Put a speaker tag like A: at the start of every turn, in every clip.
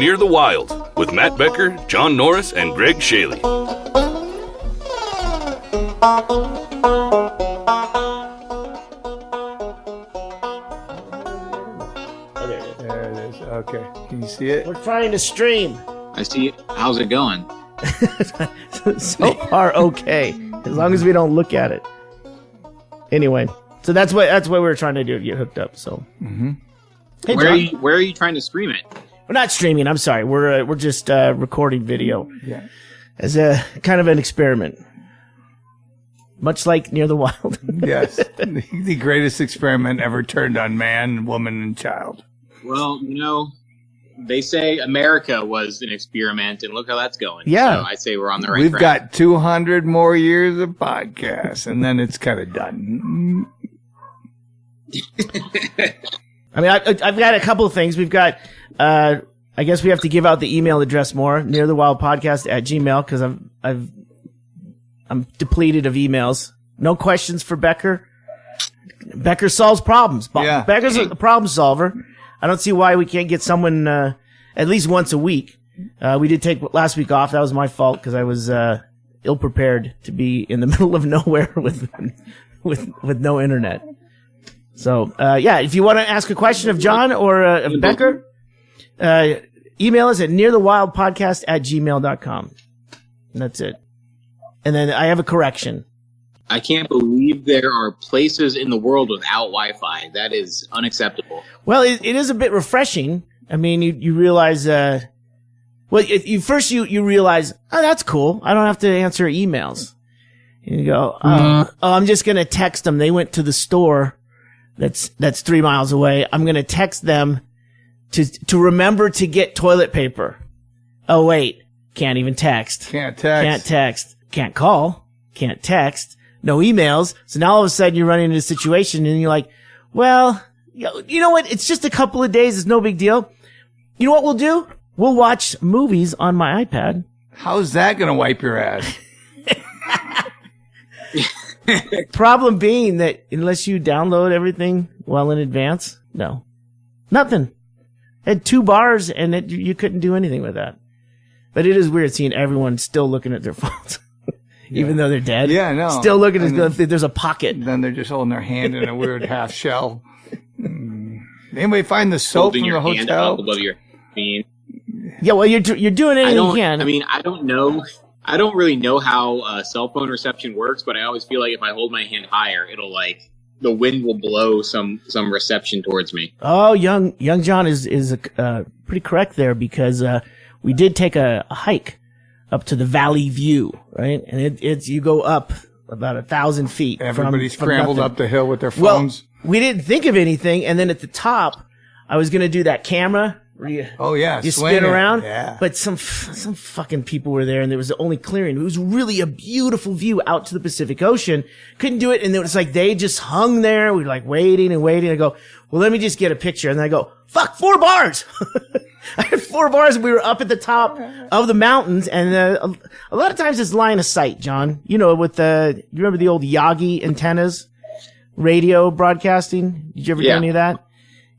A: Near the Wild with Matt Becker, John Norris, and Ggreg Chaille.
B: There it is. Okay. Can you see it?
C: We're trying to stream.
D: I see. How's it going?
C: So far, okay. As long as we don't look at it. Anyway, so that's what we were trying to do, get hooked up. So, Hey,
D: where are you trying to stream it?
C: We're not streaming. I'm sorry. We're just recording video.
B: Yeah.
C: As a kind of an experiment, much like Near the Wild.
B: Yes, the greatest experiment ever turned on man, woman, and child.
D: Well, they say America was an experiment, and look how that's going.
C: Yeah.
D: So I say we're on the right
B: We've
D: track.
B: got 200 more years of podcasts, and then it's kind of done.
C: I mean, I've got a couple of things. We've got, I guess we have to give out the email address more, nearthewildpodcast@gmail.com, because I'm depleted of emails. No questions for Becker. Becker solves problems.
B: Yeah.
C: Becker's a problem solver. I don't see why we can't get someone at least once a week. We did take last week off. That was my fault because I was ill-prepared to be in the middle of nowhere with no internet. So, if you want to ask a question of John or of Becker, email us at nearthewildpodcast@gmail.com. And that's it. And then I have a correction.
D: I can't believe there are places in the world without Wi-Fi. That is unacceptable.
C: Well, it is a bit refreshing. I mean, you realize, you realize, oh, that's cool. I don't have to answer emails. And you go, I'm just going to text them. They went to the store that's 3 miles away. I'm going to text them to remember to get toilet paper. Oh, wait. Can't even text.
B: Can't text.
C: Can't call. Can't text. No emails. So now all of a sudden you're running into a situation and you're like, well, you know what? It's just a couple of days. It's no big deal. You know what we'll do? We'll watch movies on my iPad.
B: How's that going to wipe your ass?
C: Problem being that unless you download everything well in advance, no. Nothing. Had 2 bars and you couldn't do anything with that. But it is weird seeing everyone still looking at their phones. Even though they're dead.
B: Yeah, I know.
C: Still looking as if there's a pocket.
B: Then they're just holding their hand in a weird half shell. Anybody find the soap
D: Holding
B: from
D: your
B: the
D: hand
B: hotel?
D: up above your feet.
C: Yeah, well, you're doing anything you can.
D: I mean, I don't know. I don't really know how cell phone reception works, but I always feel like if I hold my hand higher, it'll the wind will blow some reception towards me.
C: Oh, young John is pretty correct there because we did take a hike up to the Valley View, right? And it's you go up about 1,000 feet.
B: Everybody
C: from
B: scrambled
C: nothing.
B: up the hill with their phones.
C: Well, we didn't think of anything, and then at the top, I was going to do that camera where you spin around.
B: Yeah.
C: But some fucking people were there, and there was the only clearing. It was really a beautiful view out to the Pacific Ocean. Couldn't do it, and it was like they just hung there. We were waiting and waiting. I go, well, let me just get a picture, and then I go, fuck, 4 bars. I had 4 bars and we were up at the top of the mountains and a lot of times it's line of sight, John. You know, with you remember the old Yagi antennas, radio broadcasting? Did you ever do any of that?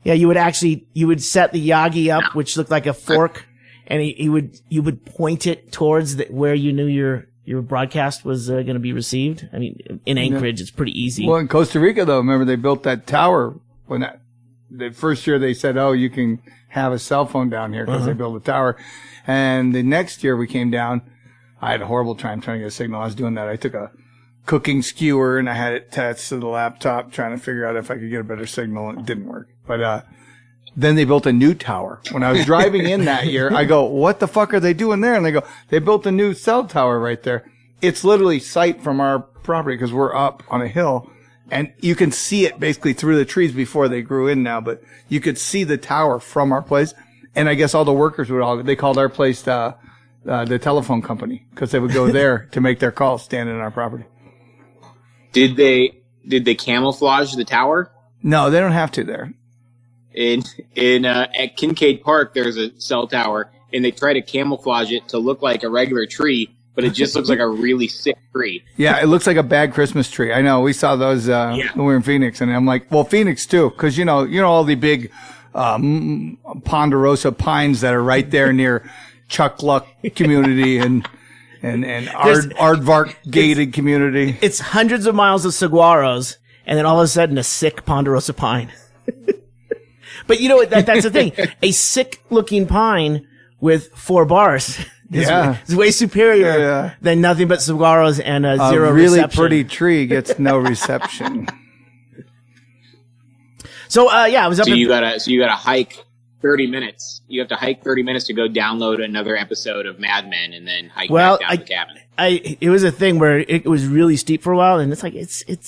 C: Yeah, you would set the Yagi up, which looked like a fork, and you would point it towards where you knew your broadcast was going to be received. I mean, in Anchorage, it's pretty easy.
B: Well, in Costa Rica, though, remember they built that tower when the first year they said, oh, you can have a cell phone down here because they built a tower. And the next year we came down, I had a horrible time trying to get a signal. I was doing that. I took a cooking skewer and I had it attached to the laptop trying to figure out if I could get a better signal, and it didn't work. But then they built a new tower. When I was driving in that year, I go, what the fuck are they doing there? And they go, they built a new cell tower right there. It's literally sight from our property because we're up on a hill. And you can see it basically through the trees before they grew in now, but you could see the tower from our place. And I guess all the workers they called our place, the telephone company because they would go there to make their calls standing on our property.
D: Did they camouflage the tower?
B: No, they don't have to there.
D: At Kincaid Park, there's a cell tower and they try to camouflage it to look like a regular tree, but it just looks like a really sick tree.
B: Yeah, it looks like a bad Christmas tree. I know. We saw those when we were in Phoenix, and I'm like, well, Phoenix too, because you know all the big ponderosa pines that are right there near Chuck Luck community and Aardvark gated community.
C: It's hundreds of miles of saguaros, and then all of a sudden a sick ponderosa pine. But you know what? That's the thing. A sick-looking pine with 4 bars is way superior than nothing but saguaros and zero
B: really
C: reception.
B: pretty tree gets no reception.
C: So I was up.
D: So you gotta hike 30 minutes. You have to hike 30 minutes to go download another episode of Mad Men and then hike back down to the cabin.
C: It was a thing where it was really steep for a while, and it's like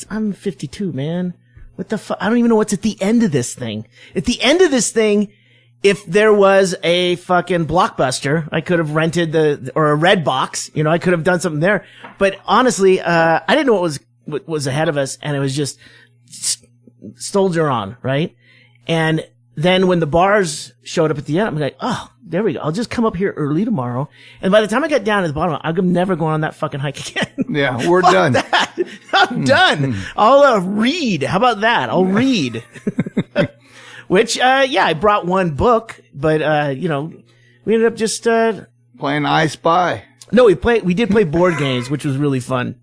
C: I'm 52, man. What the fuck? I don't even know what's at the end of this thing. At the end of this thing, if there was a fucking Blockbuster, I could have rented or a Red Box. You know, I could have done something there. But honestly, I didn't know what was ahead of us, and it was just soldier on, right? And then when the bars showed up at the end, I'm like, oh, there we go. I'll just come up here early tomorrow. And by the time I got down to the bottom, I'm never going on that fucking hike again.
B: Yeah, we're done.
C: That. I'm done. I'll read. How about that? I'll read. Which, I brought one book, but, we ended up just,
B: playing I Spy.
C: No, we did play board games, which was really fun.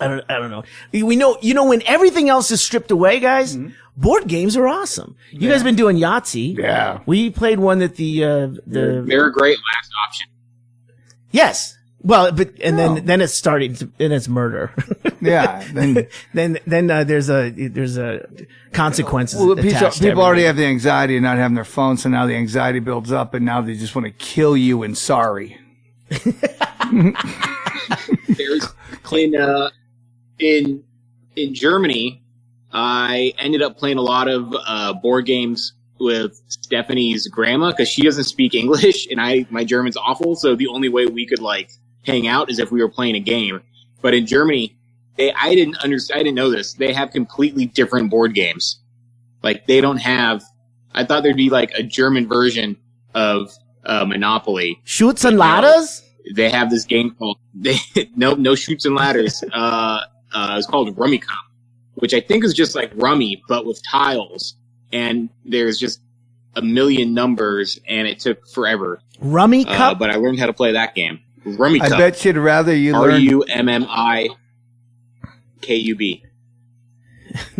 C: I don't know. We know, when everything else is stripped away, guys, board games are awesome. You guys been doing Yahtzee.
B: Yeah.
C: We played one that
D: they're a great last option.
C: Yes. Well, but, then it's starting to, and it's murder.
B: Yeah.
C: Then there's a consequences.
B: Well,
C: attached
B: people already have the anxiety of not having their phone, so now the anxiety builds up, and now they just want to kill you and sorry.
D: There's in Germany, I ended up playing a lot of board games with Stephanie's grandma because she doesn't speak English and my German's awful. So the only way we could hang out is if we were playing a game. But in Germany, I didn't know this. They have completely different board games. They don't have. I thought there'd be a German version of Monopoly.
C: Shoots and ladders.
D: They have this game called no shoots and ladders. It's called Rummy Cop, which I think is just like Rummy but with tiles. And there's just a million numbers, and it took forever.
C: Rummy Cup?
D: But I learned how to play that game. Rummy Cup.
B: I bet you'd rather you learn... RUMMIKUB.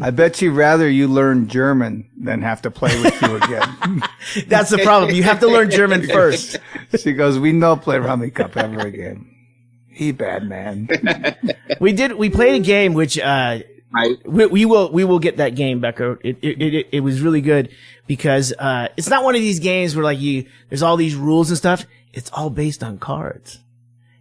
B: I bet you'd rather you learn German than have to play with you again.
C: That's the problem. You have to learn German first.
B: She goes, we no play Rummy Cup ever again. He bad man.
C: We played a game which... We will get that game, Becker. It was really good because, it's not one of these games where there's all these rules and stuff. It's all based on cards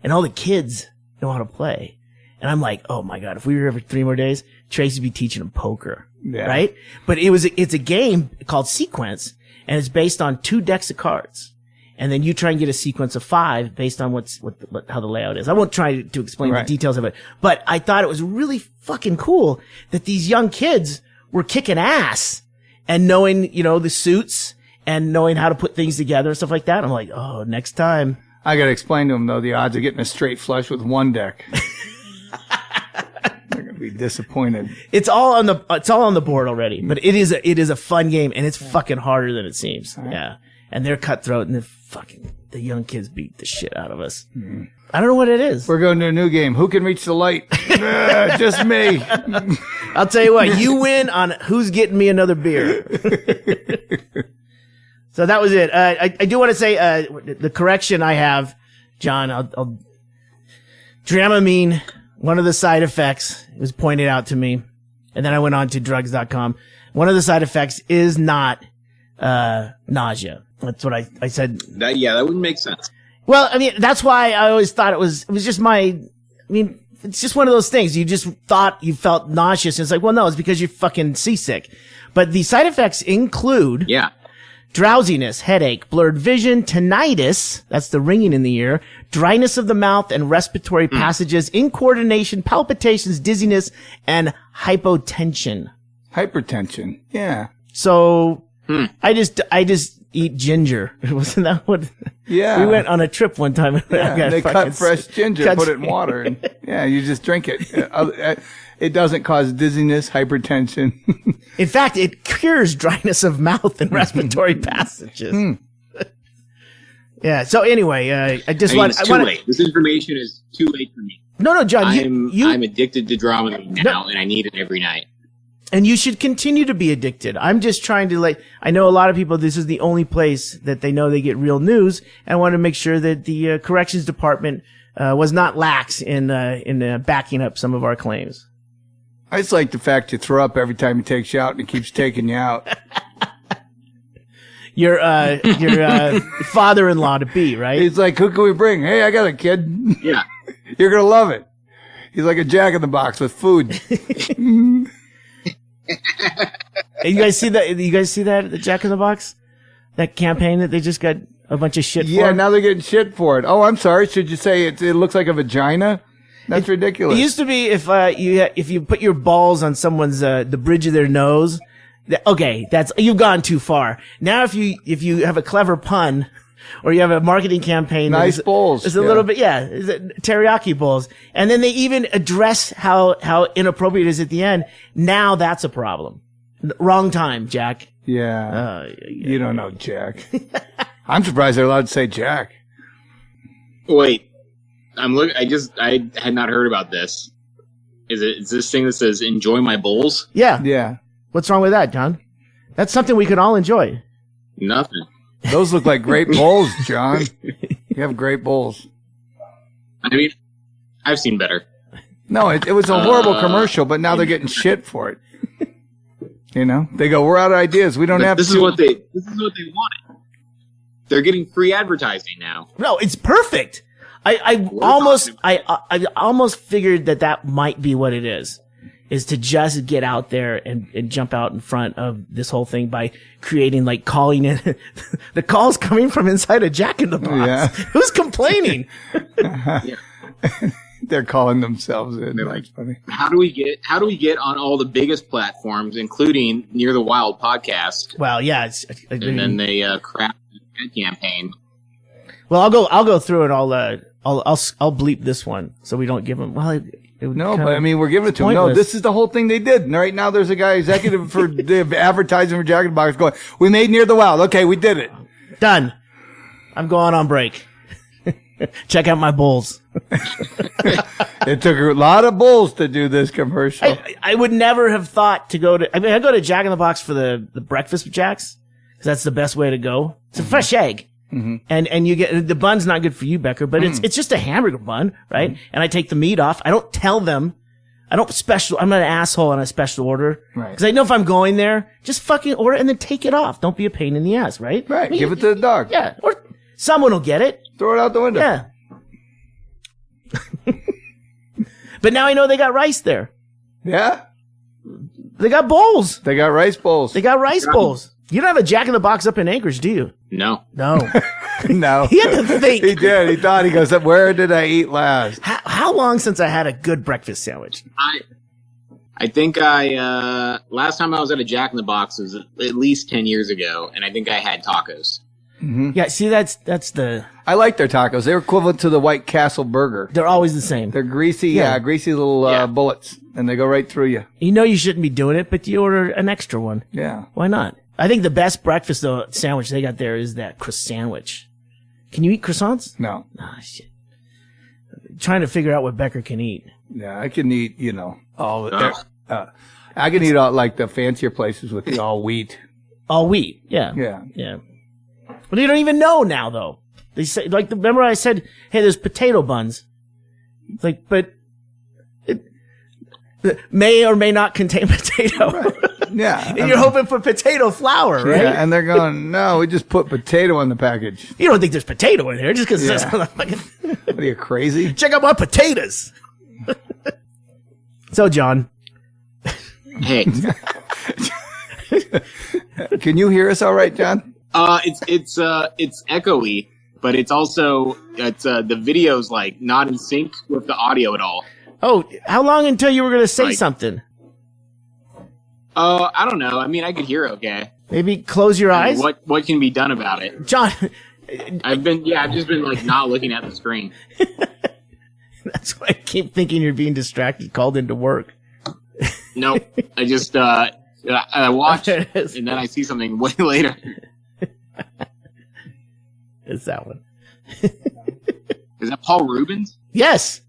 C: and all the kids know how to play. And I'm like, oh my God, if we were here for 3 more days, Tracy'd be teaching them poker. Yeah. Right? But it's a game called Sequence, and it's based on 2 decks of cards. And then you try and get a sequence of 5 based on how the layout is. I won't try to explain the details of it, but I thought it was really fucking cool that these young kids were kicking ass and knowing, the suits and knowing how to put things together and stuff like that. I'm like, oh, next time.
B: I got to explain to them though, the odds of getting a straight flush with 1 deck. They're going to be disappointed.
C: It's all on the board already, but it is a fun game, and it's fucking harder than it seems. Right. Yeah. And they're cutthroat, and the young kids beat the shit out of us. Mm-hmm. I don't know what it is.
B: We're going to a new game. Who can reach the light? Just me.
C: I'll tell you what, you win on who's getting me another beer. So that was it. I do want to say, the correction I have, John, I'll Dramamine, one of the side effects, it was pointed out to me. And then I went on to drugs.com. One of the side effects is not, nausea. That's what I said.
D: That wouldn't make sense.
C: Well, I mean, that's why I always thought it was just it's just one of those things. You just thought you felt nauseous. And it's like, well, no, it's because you're fucking seasick. But the side effects include drowsiness, headache, blurred vision, tinnitus, that's the ringing in the ear, dryness of the mouth and respiratory passages, incoordination, palpitations, dizziness, and hypotension.
B: Hypertension. Yeah.
C: So I just eat ginger. Wasn't that what?
B: Yeah.
C: We went on a trip one time.
B: Yeah, they cut fresh ginger, put it in water, and yeah, you just drink it. It doesn't cause dizziness, hypertension.
C: In fact, it cures dryness of mouth and respiratory passages. Yeah. So anyway,
D: It's too late. This information is too late for me.
C: No, John.
D: I'm addicted to Dramamine now, and I need it every night.
C: And you should continue to be addicted. I'm just trying to I know a lot of people, this is the only place that they know they get real news. And I want to make sure that the corrections department was not lax in backing up some of our claims.
B: I just like the fact you throw up every time he takes you out and he keeps taking you out.
C: Your father-in-law to be, right?
B: He's like, who can we bring? Hey, I got a kid.
D: Yeah.
B: You're going to love it. He's like a Jack in the Box with food.
C: You guys see that? The Jack in the Box? That campaign that they just got a bunch of shit for?
B: Yeah, now they're getting shit for it. Oh, I'm sorry. Should you say it looks like a vagina? That's ridiculous.
C: It used to be if you put your balls on someone's the bridge of their nose. Okay, you've gone too far. Now if you have a clever pun, or you have a marketing campaign,
B: nice bowls.
C: It's a little bit, teriyaki bowls, and then they even address how inappropriate it is at the end. Now that's a problem. Wrong time, Jack.
B: Yeah, you don't know Jack. I'm surprised they're allowed to say Jack.
D: Wait, I had not heard about this. Is this thing that says "enjoy my bowls"?
C: Yeah. What's wrong with that, John? That's something we could all enjoy.
D: Nothing.
B: Those look like great bowls, John. You have great bowls.
D: I mean, I've seen better.
B: No, it was a horrible commercial, but now they're getting shit for it. You know, they go, "We're out of ideas. We don't have."
D: This is what they wanted. They're getting free advertising now.
C: No, it's perfect. I almost figured that might be what it is to just get out there and jump out in front of this whole thing by creating, calling in the calls coming from inside a Jack in the Box.
B: Yeah.
C: Who's complaining?
D: Yeah.
B: They're calling themselves in.
D: They're like, how do we get on all the biggest platforms, including Near the Wild podcast?
C: Well, yeah.
D: And then they crap the campaign.
C: Well, I'll go through it. I'll bleep this one so we don't give them. Well,
B: no, but I mean, we're giving it to them. No, this is the whole thing they did. And right now, there's a guy executive for the advertising for Jack in the Box going, "We made Near the Wild. Okay, we did it.
C: Done. I'm going on break. Check out my bowls."
B: It took a lot of bulls to do this commercial.
C: I would never have thought to go to. I mean, I go to Jack in the Box for the breakfast with Jacks because that's the best way to go. It's a fresh egg. Mm-hmm. And you get the bun's not good for you, Becker, but it's just a hamburger bun, right? Mm-hmm. And I take the meat off. I don't tell them. I'm not an asshole on a special order. Right. Because I know if I'm going there, just fucking order and then take it off. Don't be a pain in the ass, right?
B: Right. I mean, give it to the dog.
C: Yeah. Or someone will get it.
B: Throw it out the window.
C: Yeah. But now I know they got rice there.
B: Yeah.
C: They got bowls.
B: They got rice bowls.
C: Bowls. You don't have a Jack in the Box up in Anchorage, do you?
D: No.
B: No.
C: He had to think.
B: He did. He thought. He goes, "Where did I eat last?"
C: How long since I had a good breakfast sandwich?
D: I think last time I was at a Jack in the Box was at least 10 years ago, and I think I had tacos.
C: Mm-hmm. Yeah, see, that's the...
B: I like their tacos. They're equivalent to the White Castle burger.
C: They're always the same.
B: They're greasy, greasy little bullets, and they go right through you.
C: You know you shouldn't be doing it, but you order an extra one.
B: Yeah.
C: Why not? I think the best breakfast sandwich they got there is that croissant sandwich. Can you eat croissants?
B: No.
C: Ah, shit. Trying to figure out what Becker can eat.
B: Yeah, I can eat, all... I can eat all, like, the fancier places with the all wheat.
C: All wheat, yeah.
B: Yeah.
C: Yeah. Well, you don't even know now, though. They say, remember I said, hey, there's potato buns. It's like, but it may or may not contain potato.
B: Right. Yeah.
C: And you're hoping for potato flour, right?
B: Yeah, and they're going, no, we just put potato on the package.
C: You don't think there's potato in there just because it says on the fucking...
B: What are you, crazy?
C: Check out my potatoes. So, John.
D: Hey.
B: Can you hear us all right, John?
D: It's echoey, but it's also the video's like not in sync with the audio at all.
C: Oh, how long until you were going to say something?
D: I don't know. I mean, I could hear okay.
C: Maybe close your eyes.
D: What can be done about it?
C: John.
D: I've just been like not looking at the screen.
C: That's why I keep thinking you're being distracted, called into work.
D: Nope. I just, I watch and then I see something way later.
C: It's that one.
D: Is that Paul Rubens?
C: Yes.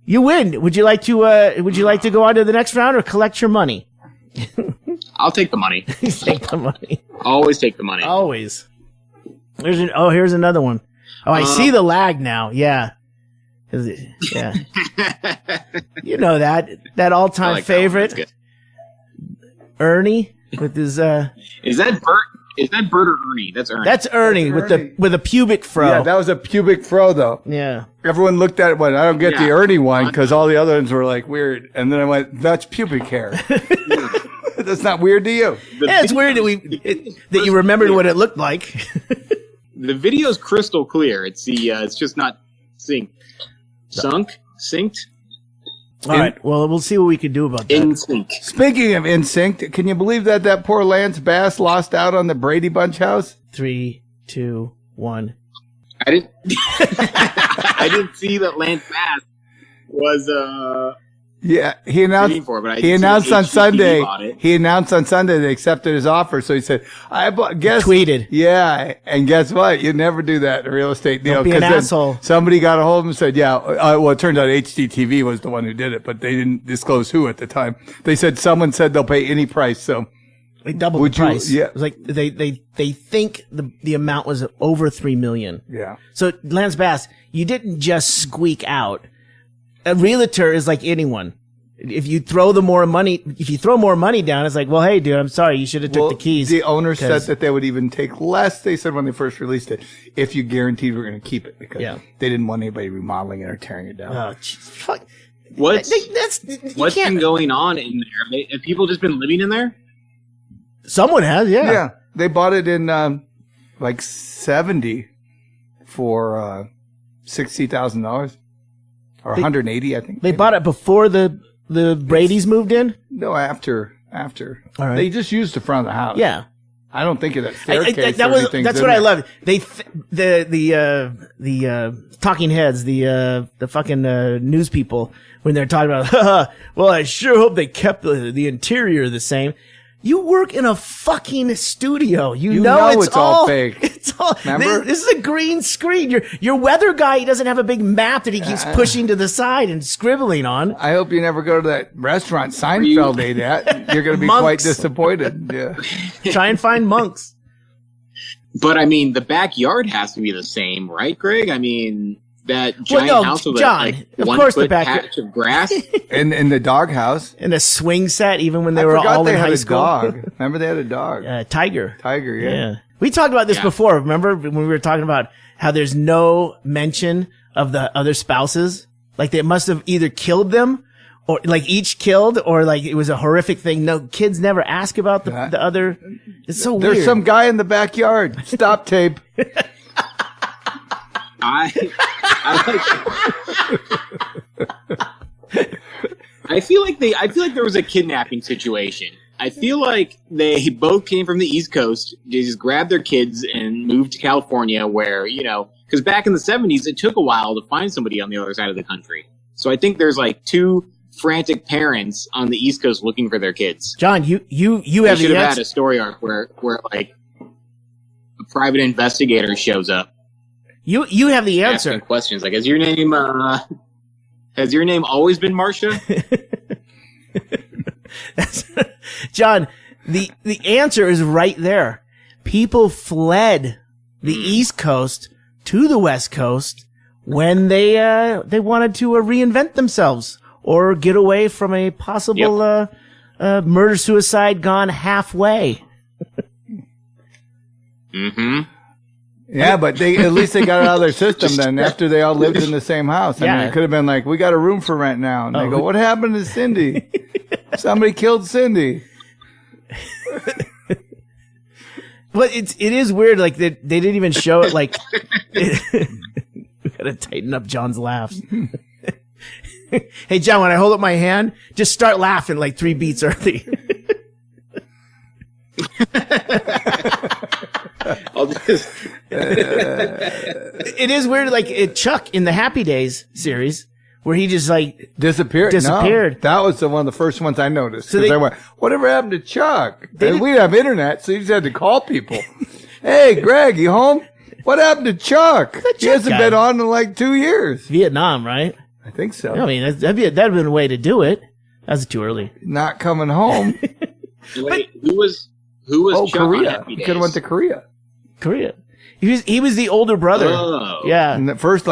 C: You win. Would you like to go on to the next round or collect your money?
D: I'll take the money.
C: Take the money.
D: Always take the money.
C: Always. Here's another one. Oh, I see the lag now. Yeah. Yeah. You know that all-time
D: like
C: favorite. Ernie with his
D: Is that Bert or Ernie? That's Ernie.
C: That's Ernie with a pubic fro.
B: Yeah, that was a pubic fro though.
C: Yeah.
B: Everyone looked at it, went, I don't get the Ernie one because all the other ones were like weird. And then I went, that's pubic hair. That's not weird to you.
C: Yeah, it's weird that you remembered what it looked like.
D: The video's crystal clear. It's just not synced. Synced?
C: All right. Well, we'll see what we can do about that.
D: In sync.
B: Speaking of in sync, can you believe that poor Lance Bass lost out on the Brady Bunch house?
C: 3, 2, 1.
D: I didn't see that Lance Bass was
B: Yeah, he announced on Sunday. He announced on Sunday they accepted his offer. So he said, tweeted. Yeah, and guess what? You never do that in a real estate deal.
C: Don't be an asshole.
B: Somebody got a hold of him and said, yeah. Well, it turned out HGTV was the one who did it, but they didn't disclose who at the time. They said someone said they'll pay any price. So
C: they doubled the price.
B: Yeah,
C: it was like they think the amount was over $3 million.
B: Yeah.
C: So Lance Bass, you didn't just squeak out. A realtor is like anyone. If you throw more money down, it's like, well, hey, dude, I'm sorry, you should have took the keys.
B: The owner said that they would even take less. They said when they first released it, if you guaranteed we're going to keep it because they didn't want anybody remodeling it or tearing it down.
C: Oh, fuck!
D: What's been going on in there? Have people just been living in there?
C: Someone has, yeah.
B: Yeah, they bought it in like 70 for $60,000. Or 180, I think.
C: They bought it before the Brady's moved in?
B: No, after.
C: All right.
B: They just used the front of the house.
C: Yeah.
B: I don't think of that staircase.
C: That's what I love. The talking heads, the fucking news people, when they're talking about, well, I sure hope they kept the interior the same. You work in a fucking studio. You know it's all fake. It's all.
B: Remember?
C: This is a green screen. Your weather guy, he doesn't have a big map that he keeps pushing to the side and scribbling on.
B: I hope you never go to that restaurant Seinfeld ate at. You're going to be quite disappointed. Yeah.
C: Try and find monks.
D: But I mean, the backyard has to be the same, right, Greg? I mean, that giant house with
C: John, of course the backyard
D: patch of grass.
B: In the dog house.
C: In a swing set, even when they were all in high school.
B: Dog. Remember they had a dog.
C: Tiger.
B: Tiger, yeah.
C: We talked about this before. Remember when we were talking about how there's no mention of the other spouses? Like they must have either killed them or like each killed or like it was a horrific thing. No, kids never ask about the other. It's so weird.
B: There's some guy in the backyard. Stop tape.
D: I feel like there was a kidnapping situation. I feel like they both came from the East Coast. They just grabbed their kids and moved to California where, because back in the 70s, it took a while to find somebody on the other side of the country. So I think there's like two frantic parents on the East Coast looking for their kids.
C: John, you have
D: should have had a story arc where like a private investigator shows up.
C: You have the answer.
D: Asking questions like, has your name always been Marcia?
C: John, the answer is right there. People fled the East Coast to the West Coast when they wanted to reinvent themselves or get away from a possible murder suicide gone halfway.
D: Mm-hmm.
B: Yeah, but at least they got it out of their system then after they all lived in the same house. I mean, it could have been like, we got a room for rent now. And they go, what happened to Cindy? Somebody killed Cindy.
C: But it is weird. Like they didn't even show it. Like, we gotta tighten up John's laughs. Hey, John, when I hold up my hand, just start laughing like 3 beats early. It is weird, like Chuck in the Happy Days series, where he just like
B: disappeared. No, that was one of the first ones I noticed. So I went, whatever happened to Chuck? And we didn't have internet, so you just had to call people. Hey, Ggreg, you home? What happened to Chuck? He hasn't been on in like 2 years.
C: Vietnam, right?
B: I think so.
C: I mean, that'd have been a way to do it. That was too early.
B: Not coming home.
D: Wait, who was Chuck
B: Korea.
D: on Happy Days?
B: He could have went to Korea.
C: He was the older brother.
D: Oh.
C: Yeah.
B: And the first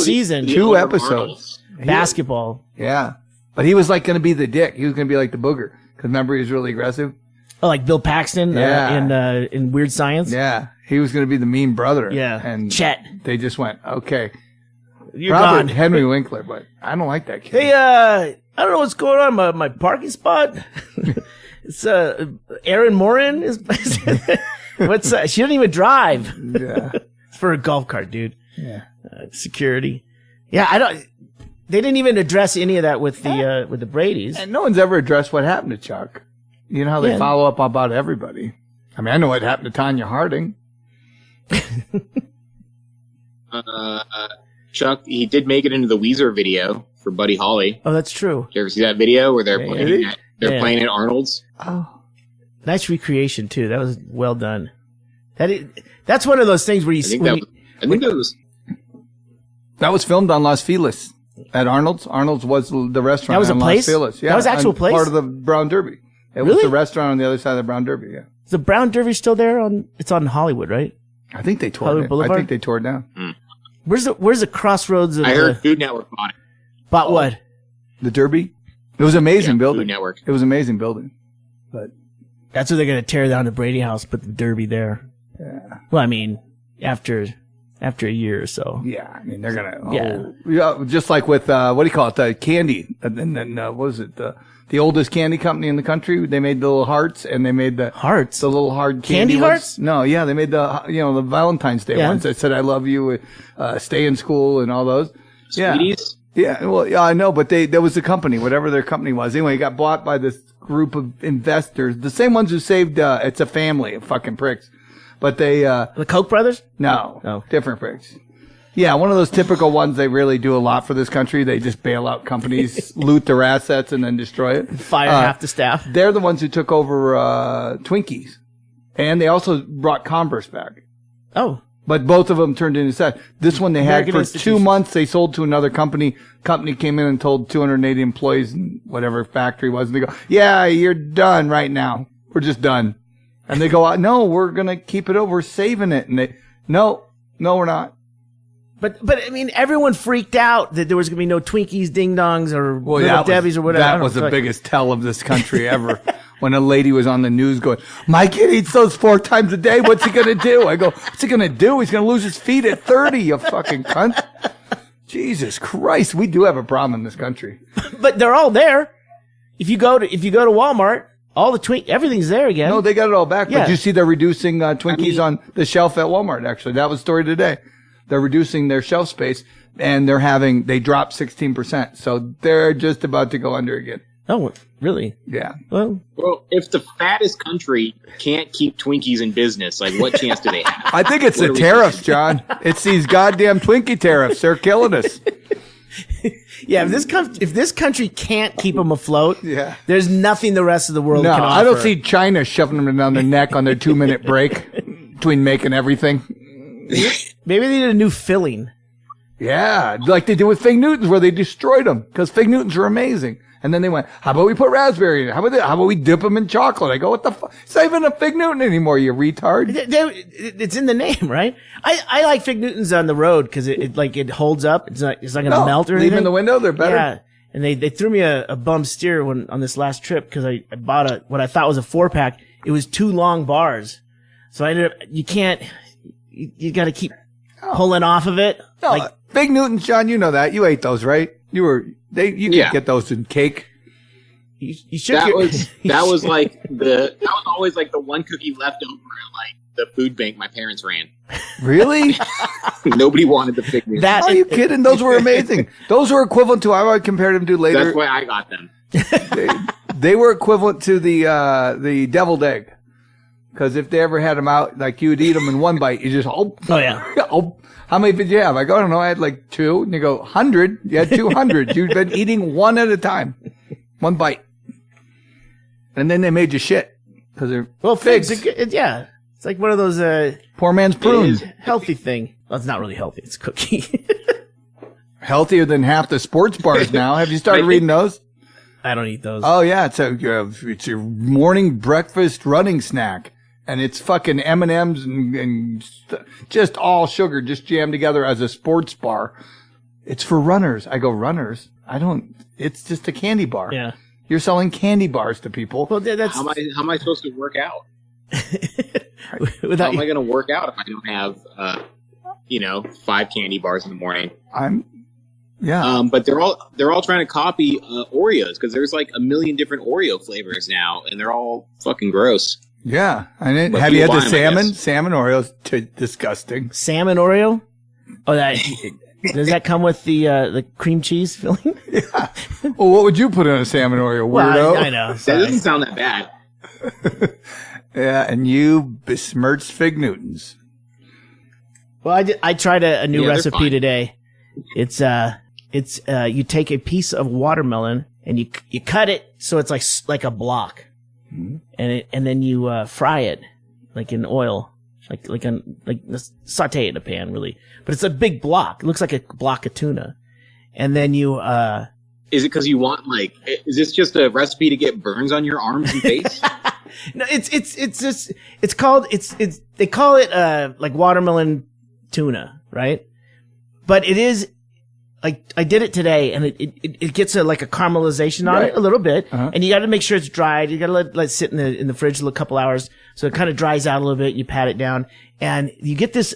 C: season,
B: 2 episodes.
C: Basketball.
B: Yeah. But he was like going to be the dick. He was going to be like the booger. Because remember, he was really aggressive.
C: Oh, like Bill Paxton in Weird Science?
B: Yeah. He was going to be the mean brother.
C: Yeah.
B: And
C: Chet.
B: They just went, okay.
C: You're
B: Robert
C: gone.
B: Henry Winkler, but I don't like that kid.
C: Hey, I don't know what's going on my parking spot. It's Erin Morin is what's she doesn't even drive.
B: Yeah.
C: It's for a golf cart, dude.
B: Yeah.
C: Security. Yeah, they didn't even address any of that with the Bradys.
B: And no one's ever addressed what happened to Chuck. You know how they follow up about everybody. I mean, I know what happened to Tanya Harding.
D: Chuck, he did make it into the Weezer video for Buddy Holly.
C: Oh, that's true.
D: Did you ever see that video where they're playing at Arnold's?
C: Oh, nice recreation too. That was well done. That's one of those things where you.
B: That was filmed on Los Feliz at Arnold's. Arnold's was the restaurant.
C: That was a place.
B: Los Feliz. Yeah,
C: that was actual place.
B: Part of the Brown Derby. It was the restaurant on the other side of the Brown Derby. Yeah.
C: Is the Brown Derby still there? It's on Hollywood, right?
B: I think they tore it. I think they tore it down.
D: Mm.
C: Where's the crossroads of
D: I heard Food Network bought it.
C: Bought what?
B: The Derby? It was an amazing building.
D: Food Network.
B: It was an amazing building. But
C: that's what they're going to tear down the Brady House, put the Derby there.
B: Yeah.
C: Well, I mean, after a year or so.
B: Yeah, I mean, they're going to... just like with, what do you call it, the candy. And then, what was it, the oldest candy company in the country? They made the little hearts, and they made the...
C: Hearts?
B: The little hard
C: candy hearts?
B: No, yeah, they made the Valentine's Day ones that said, I love you, stay in school, and all those.
D: Sweeties?
B: Yeah, well, yeah, I know, but there was a company, whatever their company was. Anyway, it got bought by this group of investors, the same ones who saved, It's a Family of fucking pricks. But they,
C: the Koch brothers?
B: No, different pricks. Yeah, one of those typical ones. They really do a lot for this country. They just bail out companies, loot their assets, and then destroy it.
C: Fire half the staff.
B: They're the ones who took over, Twinkies. And they also brought Converse back.
C: Oh.
B: But both of them turned into set. This one they had for 2 months. They sold to another company. Company came in and told 280 employees in whatever factory it was. And they go, yeah, you're done right now. We're just done. And they go, no, we're going to keep it over. We're saving it. And they, no, we're not.
C: But I mean, everyone freaked out that there was going to be no Twinkies, Ding Dongs, or Little Debbie's or whatever.
B: That was the biggest tell of this country ever. When a lady was on the news going, my kid eats those 4 times a day. What's he going to do? I go, what's he going to do? He's going to lose his feet at 30, you fucking cunt. Jesus Christ. We do have a problem in this country.
C: But they're all there. If you go to Walmart, all the everything's there again.
B: No, they got it all back. But you see they're reducing Twinkies on the shelf at Walmart, actually. That was the story today. They're reducing their shelf space, and they dropped 16%. So they're just about to go under again.
C: Oh, really?
B: Yeah.
D: Well, if the fattest country can't keep Twinkies in business, like what chance do they have?
B: I think it's the tariffs, John. It's these goddamn Twinkie tariffs. They're killing us.
C: Yeah, if this country can't keep them afloat, there's nothing the rest of the world can offer.
B: I don't see China shoving them down their neck on their 2-minute break between making everything.
C: Maybe they need a new filling.
B: Yeah, like they did with Fig Newtons, where they destroyed them because Fig Newtons are amazing. And then they went, how about we put raspberry in it? How about we dip them in chocolate? I go, what the fuck? It's not even a Fig Newton anymore, you retard.
C: It's in the name, right? I like Fig Newtons on the road because it holds up. It's not going to melt or anything.
B: Leave them in the window, they're better.
C: Yeah. And they threw me a bum steer on this last trip because I bought what I thought was a 4-pack. It was 2 long bars. So I ended up, you got to keep pulling off of it.
B: No, Fig Newtons, John, you know that. You ate those, right? You could get those in cake.
C: You should.
D: That was always like the one cookie left over at like the food bank my parents ran.
B: Really?
D: Nobody wanted the Fig Newtons.
B: Are you kidding? Those were amazing. Those were equivalent to, I would compare them to later.
D: That's why I got them.
B: They were equivalent to the deviled egg. Because if they ever had them out, like you would eat them in one bite, you just,
C: Oh, yeah.
B: oh, how many did you have? I go, I don't know, I had like 2. And you go, 100? You had 200. You've been eating one at a time. One bite. And then they made you shit. Because they're figs.
C: Yeah. It's like one of those
B: Poor man's prunes.
C: healthy thing. Well, it's not really healthy. It's cookie.
B: Healthier than half the sports bars now. Have you started reading those?
C: I don't eat those.
B: Oh, yeah. It's your morning breakfast running snack. And it's fucking M&Ms and just all sugar just jammed together as a sports bar. It's for runners. I go, runners? It's just a candy bar.
C: Yeah.
B: You're selling candy bars to people.
C: Well, that's
D: How am I supposed to work out? How
C: without
D: am I going to work out if I don't have, 5 candy bars in the morning?
B: Yeah.
D: But they're all trying to copy Oreos because there's like a million different Oreo flavors now, and they're all fucking gross.
B: Yeah. And
D: But
B: have you had
D: people
B: the
D: buy 'em, I
B: salmon?
D: guess.
B: Salmon Oreos, disgusting.
C: salmon Oreo. Oh, does that come with the cream cheese filling?
B: Yeah. Well, what would you put in a salmon Oreo, weirdo?
C: Well, I know.
D: That
C: Sorry.
D: doesn't sound that bad.
B: Yeah, and you besmirched Fig Newtons.
C: Well, I tried a new
D: Yeah, they're
C: recipe
D: fine.
C: today. It's you take a piece of watermelon and you cut it so it's like a block, and then you fry it like in oil, like saute it in a pan, really. But it's a big block. It looks like a block of tuna, and then you
D: Is it because you want is this just a recipe to get burns on your arms and face?
C: No, they call it like watermelon tuna, right? But it is like I did it today, and it gets like a caramelization on it a little bit, and you got to make sure it's dried. You got to let it sit in the fridge a couple hours so it kind of dries out a little bit. You pat it down, and you get this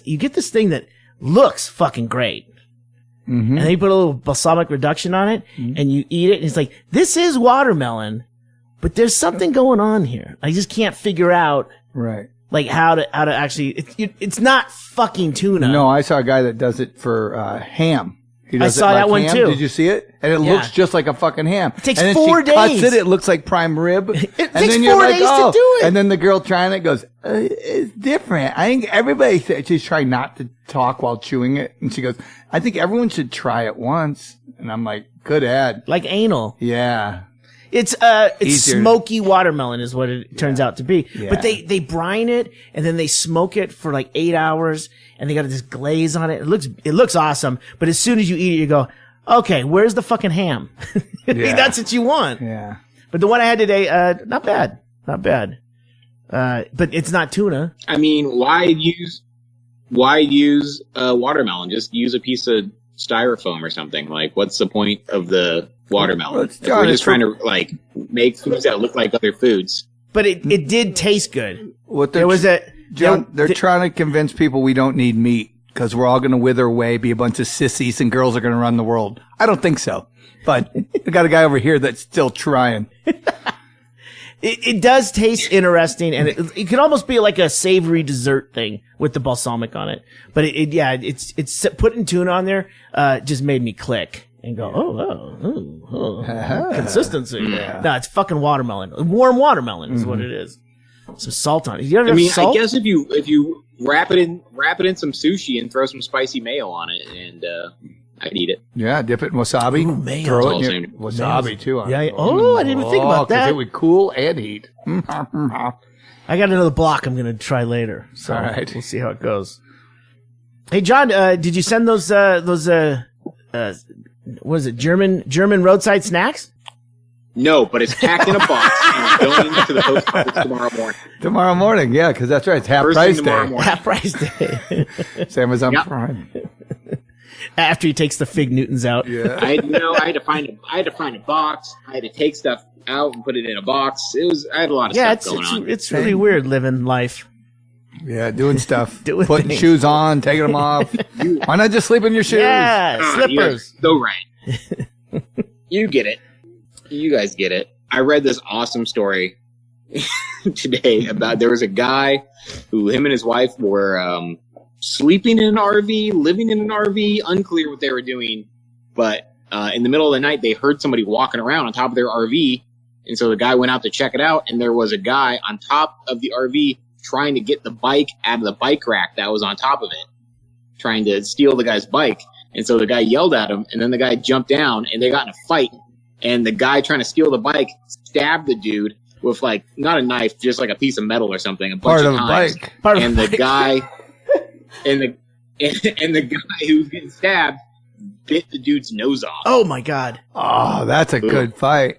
C: thing that looks fucking great. And then you put a little balsamic reduction on it, and you eat it, and it's like, this is watermelon, but there's something going on here. I just can't figure out,
B: Right.
C: like, how to actually, it's not fucking tuna.
B: No, I saw a guy that does it for ham. He does
C: I saw
B: it like
C: that one
B: ham.
C: too.
B: Did you see it? And it looks just like a fucking ham. It
C: takes
B: and then
C: 4
B: she cuts
C: days.
B: it looks like prime rib.
C: It
B: and
C: takes
B: then you're
C: 4
B: like,
C: days
B: oh.
C: to do it.
B: And then the girl trying it goes, it's different. I think everybody she's trying not to talk while chewing it. And she goes, I think everyone should try it once. And I'm like, good ad.
C: Like anal.
B: Yeah.
C: It's
B: Easier.
C: smoky watermelon is what it turns out to be.
B: Yeah.
C: But they brine it and then they smoke it for like 8 hours and they got this glaze on it. It looks awesome. But as soon as you eat it, you go, okay, where's the fucking ham?
B: Yeah.
C: That's what you want.
B: Yeah.
C: But the one I had today, not bad. But it's not tuna.
D: I mean, why use watermelon? Just use a piece of styrofoam or something. Like, what's the point of the watermelon?
B: Well,
D: If we're
B: it's
D: just trying to make foods that look like other foods.
C: But it did taste good.
B: What
C: There was
B: John, they're trying to convince people we don't need meat because we're all going to wither away, be a bunch of sissies, and girls are going to run the world. I don't think so. But we got a guy over here that's still trying.
C: It does taste interesting, and it could almost be like a savory dessert thing with the balsamic on it. But it's putting tuna on there just made me click and go, consistency.
B: Yeah.
C: No, it's fucking watermelon. Warm watermelon is what it is. Some salt on it. You ever have salt?
D: I guess if you wrap it in some sushi and throw some spicy mayo on it, and I'd eat it.
B: Yeah, dip it in wasabi.
C: Ooh, mayo.
B: Throw
D: It's
B: it
D: all
B: in
D: the
B: your wasabi, too.
C: Yeah. Oh, I didn't even think about
B: 'cause
C: that.
B: it would cool and heat.
C: I got another block I'm going to try later. So
B: All right.
C: we'll see how it goes. Hey, John, did you send those what is it, German roadside snacks?
D: No, but it's packed in a box and going to the post office tomorrow morning.
B: Tomorrow morning, yeah, because that's right. It's half
D: First
B: price
D: thing tomorrow
B: day.
D: morning.
C: Half price day.
B: Same as on
D: Yep.
B: Prime.
C: After he takes the Fig Newtons out.
B: Yeah.
D: I had to find a box. I had to take stuff out and put it in a box. I had a lot of
C: Yeah,
D: stuff going on.
C: it's really weird living life.
B: Yeah, doing stuff.
C: Doing
B: Putting
C: things.
B: shoes on, taking them off. Why not just sleep in your shoes?
C: Yeah,
D: You guys
C: slippers.
D: are so right. You get it. You guys get it. I read this awesome story today about there was a guy who him and his wife were sleeping in an RV, living in an RV, unclear what they were doing. But in the middle of the night, they heard somebody walking around on top of their RV. And so the guy went out to check it out, and there was a guy on top of the RV trying to get the bike out of the bike rack that was on top of it, trying to steal the guy's bike. And so the guy yelled at him, and then the guy jumped down, and they got in a fight. And the guy trying to steal the bike stabbed the dude with, like, not a knife, just like a piece of metal or something, a bunch of times. And the guy, and the guy who was getting stabbed bit the dude's nose off.
C: Oh my God!
B: Oh, that's a good fight.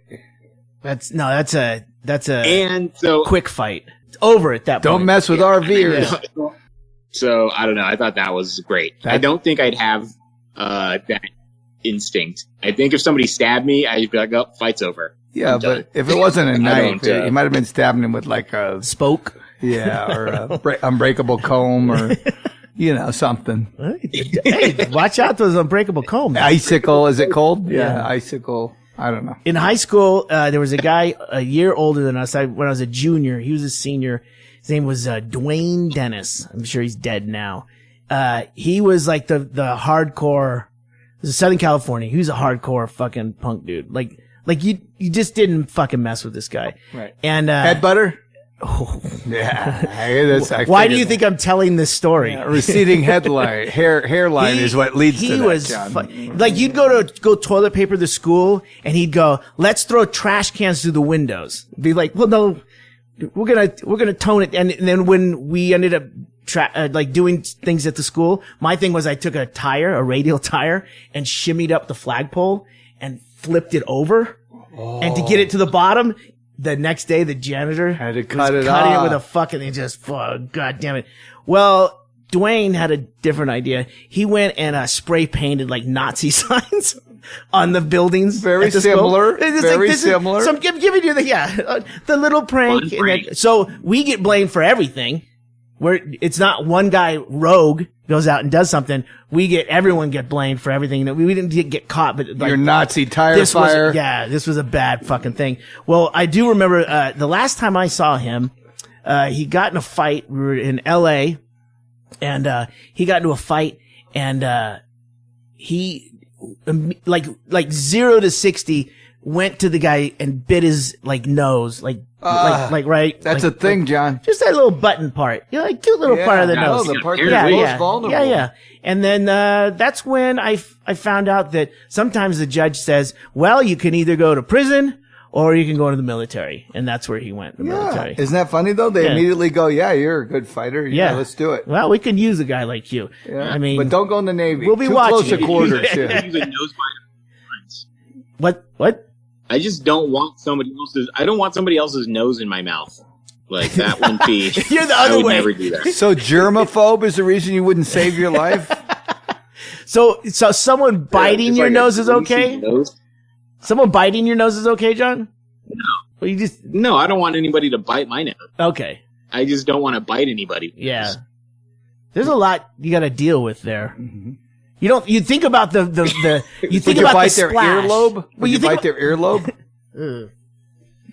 C: That's a
D: and so
C: quick fight. It's over at that point.
B: Don't mess with RVers.
D: So I don't know. I thought that was great. I don't think I'd have that instinct. I think if somebody stabbed me, I'd be like, "Oh, fight's over."
B: Yeah, but if it wasn't a knife, he might have been stabbing him with like a
C: spoke.
B: Yeah, or a unbreakable comb, or something.
C: Hey, watch out those unbreakable combs.
B: Icicle, is it called? Yeah, icicle. I don't know.
C: In high school, there was a guy a year older than us. When I was a junior, he was a senior. His name was Dwayne Dennis. I'm sure he's dead now. He was like the hardcore. This is Southern California. He was a hardcore fucking punk dude. Like you just didn't fucking mess with this guy.
B: Right.
C: And
B: head butter. Oh. Yeah.
C: Why do you think I'm telling this story?
B: Yeah, receding hairline is what leads to that, John.
C: Like you'd go toilet paper the school, and he'd go, "Let's throw trash cans through the windows." Be like, "Well, no, we're gonna tone it." And then when we ended up doing things at the school, my thing was I took a radial tire, and shimmied up the flagpole and flipped it over, and to get it to the bottom. The next day, the janitor
B: had to
C: cutting it with a fucking, God damn it. Well, Dwayne had a different idea. He went and spray painted like Nazi signs on the buildings.
B: Very similar. Very similar.
C: So I'm giving you the little prank. So we get blamed for everything. It's not one guy rogue goes out and does something. Everyone get blamed for everything. We didn't get caught, but like,
B: your Nazi tire fire.
C: This was a bad fucking thing. Well, I do remember, the last time I saw him, he got in a fight. We were in LA, and, he got into a fight, and, he, like 0 to 60, went to the guy and bit his, nose, right.
B: That's a thing, John.
C: Just that little button part. Cute little part of the nose.
B: The part that's most vulnerable.
C: Yeah. And then, that's when I found out that sometimes the judge says, well, you can either go to prison or you can go to the military. And that's where he went, the military.
B: Isn't that funny though? They immediately go, you're a good fighter. Yeah, let's do it.
C: Well, we can use a guy like you.
B: Yeah. I mean, but don't go in the Navy.
C: We'll be watching.
B: Too close to quarters.
D: What? I just don't want somebody else's nose in my mouth. Like, that wouldn't be.
C: You're the other
D: I would
C: way.
D: never do that.
B: So germaphobe is the reason you wouldn't save your life?
C: So someone biting your nose is okay?
D: Nose?
C: Someone biting your nose is okay, John?
D: No.
C: Well,
D: No, I don't want anybody to bite my nose.
C: Okay.
D: I just don't want to bite anybody.
C: Yeah. There's a lot you got to deal with there.
B: Mm-hmm.
C: You think about you think
B: Would you
C: about
B: bite
C: the
B: their
C: splash.
B: earlobe? Would you bite their earlobe?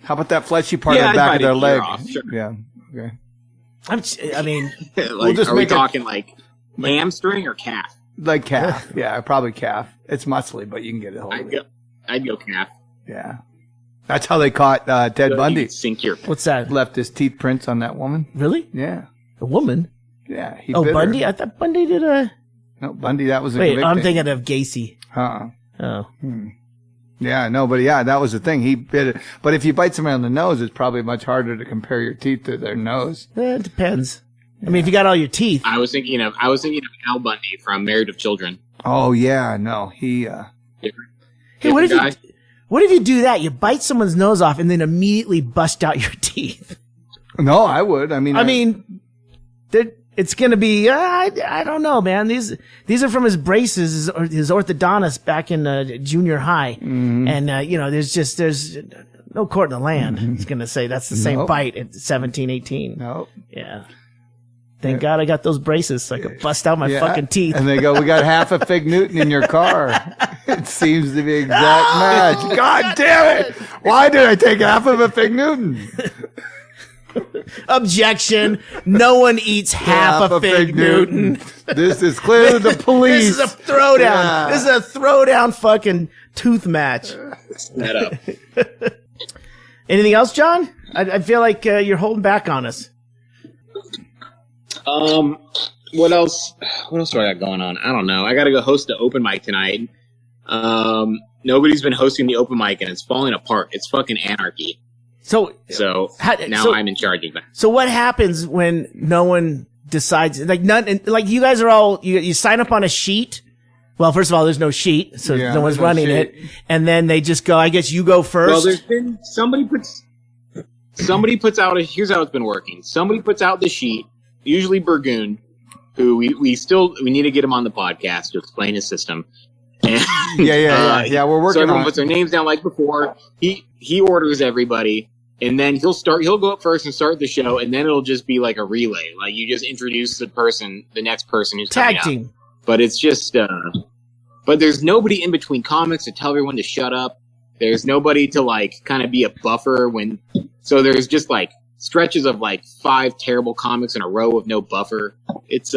B: How about that fleshy part of the back of their leg?
D: Off, sure.
B: Yeah. Okay.
C: I mean,
D: like, are we talking like hamstring or calf?
B: Like calf. Yeah, probably calf. It's muscly, but you can get it hold of it.
D: I'd go calf.
B: Yeah. That's how they caught Ted Bundy.
D: Sink your.
C: What's that?
B: Left his teeth prints on that woman.
C: Really?
B: Yeah.
C: A woman?
B: Yeah.
C: Bundy?
B: Her.
C: I thought Bundy did a.
B: No, Bundy. That was a.
C: Wait,
B: convicted.
C: I'm thinking of Gacy. Oh.
B: Yeah, no, but that was the thing. He bit it. But if you bite somebody on the nose, it's probably much harder to compare your teeth to their nose.
C: It depends. I mean, if you got all your teeth.
D: I was thinking of Al Bundy from Married with Children.
B: Oh yeah, no, he.
C: Hey, what if you do that? You bite someone's nose off and then immediately bust out your teeth.
B: No, I would. I mean,
C: it's gonna be. I don't know, man. These are from his braces, his orthodontist back in junior high, and there's no court in the land. He's gonna say that's the same bite at 17, 18.
B: No.
C: Yeah. Thank God I got those braces so I could bust out my fucking teeth.
B: And they go, we got half a fig Newton in your car. It seems to be exact match. God damn it! Why did I take half of a fig Newton?
C: Objection. No one eats half a fig Newton.
B: This is clearly the police.
C: This is a throwdown. Yeah. This is a throwdown fucking tooth match.
D: Set up.
C: Anything else, John? I feel like you're holding back on us.
D: What else? What else do I got going on? I don't know. I got to go host the open mic tonight. Nobody's been hosting the open mic, and it's falling apart. It's fucking anarchy. So now I'm in charge of that.
C: So what happens when no one decides? Like you guys are all you sign up on a sheet. Well, first of all, there's no sheet, so no one's running it, and then they just go. I guess you go first.
D: Well, there's been somebody puts out. Here's how it's been working. Somebody puts out the sheet. Usually Burgoon, who we need to get him on the podcast to explain his system. And,
B: yeah. We're working
D: so everyone
B: on
D: puts their names down like before. He orders everybody, and then he'll go up first and start the show, and then it'll just be like a relay. Like you just introduce the next person who's
C: tag
D: coming
C: team.
D: Out. But it's just, but there's nobody in between comics to tell everyone to shut up. There's nobody to like kind of be a buffer so there's just like stretches of like 5 terrible comics in a row with no buffer. It's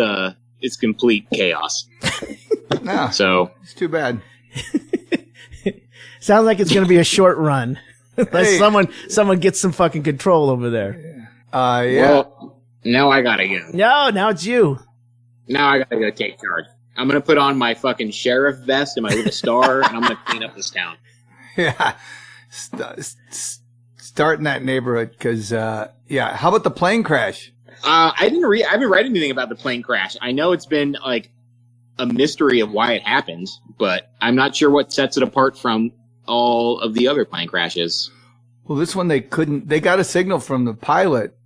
D: complete chaos.
B: No,
D: so
B: it's too bad.
C: Sounds like it's going to be a short run. Unless someone gets some fucking control over there.
B: Yeah.
D: Well, now I gotta go.
C: No, now it's you.
D: Now I gotta go take charge. I'm gonna put on my fucking sheriff vest and my little star, and I'm gonna clean up this town.
B: Yeah. Start in that neighborhood, because, how about the plane crash?
D: I haven't read anything about the plane crash. I know it's been, like, a mystery of why it happened, but I'm not sure what sets it apart from all of the other plane crashes.
B: Well, this one they got a signal from the pilot,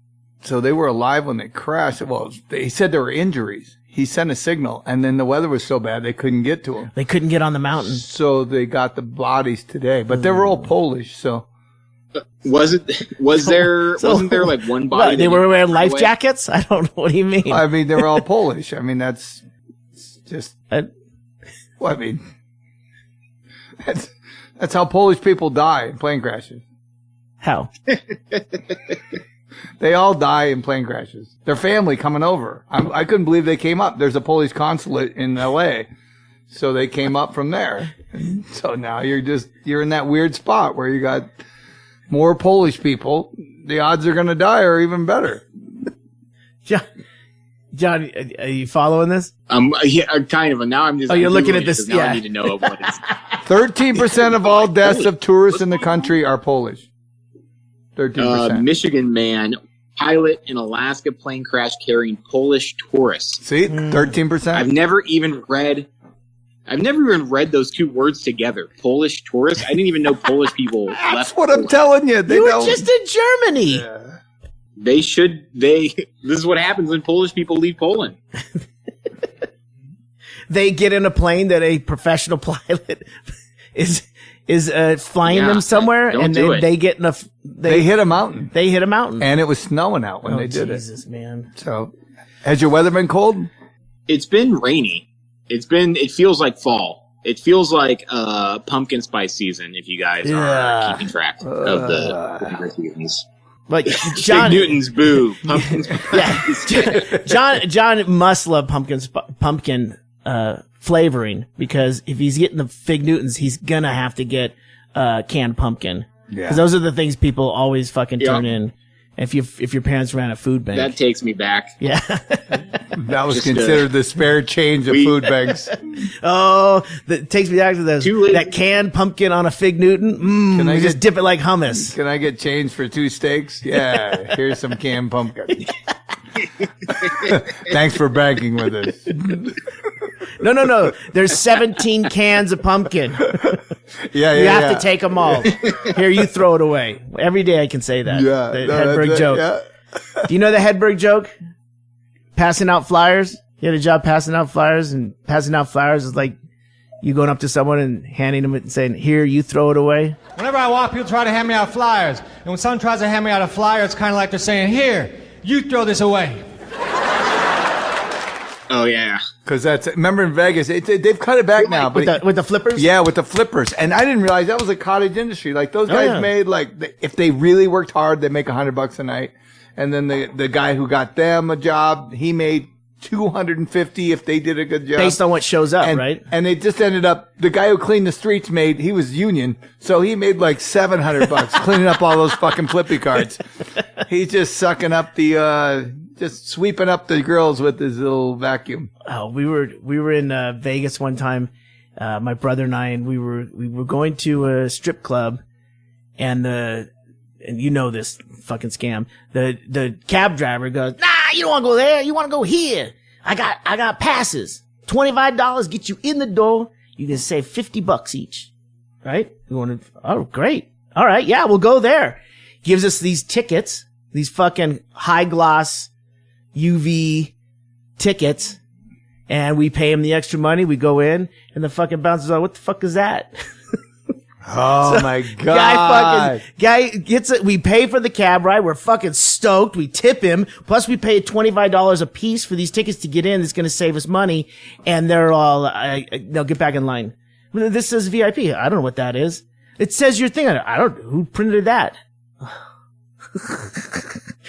B: so they were alive when they crashed. Well, they said there were injuries. He sent a signal, and then the weather was so bad they couldn't get to him.
C: They couldn't get on the mountain.
B: So they got the bodies today, but they were all Polish, so.
D: Wasn't there like one body?
C: What, they were wearing life jackets? I don't know. What do you mean?
B: I mean, they were all Polish. I mean, that's just, that's how Polish people die in plane crashes.
C: How?
B: They all die in plane crashes. Their family coming over. I couldn't believe they came up. There's a Polish consulate in LA. So they came up from there. And so now you're in that weird spot where you got more Polish people. The odds are going to die are even better.
C: John, are you following this?
D: Yeah, kind of. Now I'm just.
C: Oh, you're looking at this.
D: Now I need to know what it's.
B: 13% of all deaths of tourists in the country are Polish. 13%.
D: Michigan man, pilot in Alaska plane crash carrying Polish tourists.
B: See, 13%.
D: I've never even read those two words together. Polish tourists. I didn't even know Polish people left.
B: That's what I'm telling you.
C: You were just in Germany.
B: Yeah.
D: This is what happens when Polish people leave Poland.
C: They get in a plane that a professional pilot is flying them somewhere, and they get in
B: they hit a mountain.
C: They hit a mountain,
B: and it was snowing out when they did
C: Jesus, man.
B: So, has your weather been cold?
D: It's been rainy. It feels like fall. It feels like pumpkin spice season. If you guys are keeping track of the winter seasons.
C: Like John
D: Newton's boo. Pumpkin spice.
C: Yeah, John must love pumpkin flavoring, because if he's getting the Fig Newtons, he's gonna have to get canned pumpkin. Yeah, because those are the things people always fucking turn in. If your parents ran a food bank,
D: that takes me back.
C: Yeah,
B: that was considered the spare change of food banks.
C: Oh, that takes me back to that canned pumpkin on a Fig Newton. Can I just dip it like hummus?
B: Can I get change for 2 steaks? Yeah, here's some canned pumpkin. Thanks for banking with us.
C: No. There's 17 cans of pumpkin.
B: Yeah.
C: You have to take them all. Here, you throw it away. Every day I can say that.
B: Yeah.
C: The Hedberg joke. Yeah. Do you know the Hedberg joke? Passing out flyers. He had a job passing out flyers, and passing out flyers is like you going up to someone and handing them it and saying, "Here, you throw it away."
E: Whenever I walk, people try to hand me out flyers. And when someone tries to hand me out a flyer, it's kind of like they're saying, "Here, you throw this away."
D: Oh yeah,
B: because remember in Vegas, they've cut it back now, but
C: with the flippers.
B: Yeah, with the flippers, and I didn't realize that was a cottage industry. Like those guys made if they really worked hard, they make $100 a night, and then the guy who got them a job, he made $250 if they did a good job,
C: based on what shows up, right?
B: And it just ended up the guy who cleaned the streets he was union, so he made like $700 cleaning up all those fucking flippy cards. He's just sucking up the just sweeping up the girls with his little vacuum.
C: Oh, we were in Vegas one time, my brother and I, and we were going to a strip club, and you know this fucking scam. The cab driver goes, "Nah, you don't want to go there. You want to go here. I got passes. $25 get you in the door. You can save $50 each." Right? Oh, great. All right. Yeah, we'll go there. Gives us these tickets, these fucking high gloss UV tickets, and we pay him the extra money. We go in, and the fucking bouncer's like, "What the fuck is that?"
B: Oh my God.
C: Guy gets it. We pay for the cab ride. We're fucking stoked. We tip him. Plus we pay $25 a piece for these tickets to get in. It's going to save us money. And they're all, no, get back in line. This says VIP. I don't know what that is. It says your thing on it. who printed that?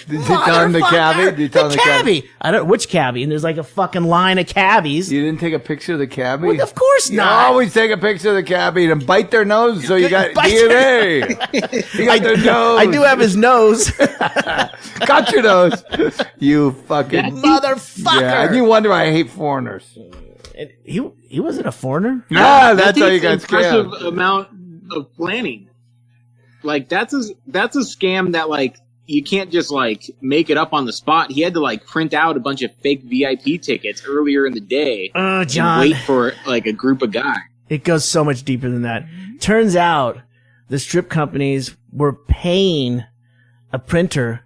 B: Did you tell him the cabbie? Did you tell him the cabbie?
C: I don't, which cabbie? And there's like a fucking line of cabbies.
B: You didn't take a picture of the cabbie?
C: Well, of course
B: you
C: not.
B: always take a picture of the cabbie and bite their nose so you got DNA. You got their nose.
C: I do have his nose.
B: Got your nose. You fucking
C: motherfucker.
B: Yeah, and you wonder why I hate foreigners.
C: And he wasn't a foreigner.
B: Nah, that's how you got
D: impressive
B: scammed.
D: amount of planning. Like that's a scam that like you can't just like make it up on the spot. He had to like print out a bunch of fake VIP tickets earlier in the day.
C: John.
D: And wait for like a group of guys.
C: It goes so much deeper than that. Turns out the strip companies were paying a printer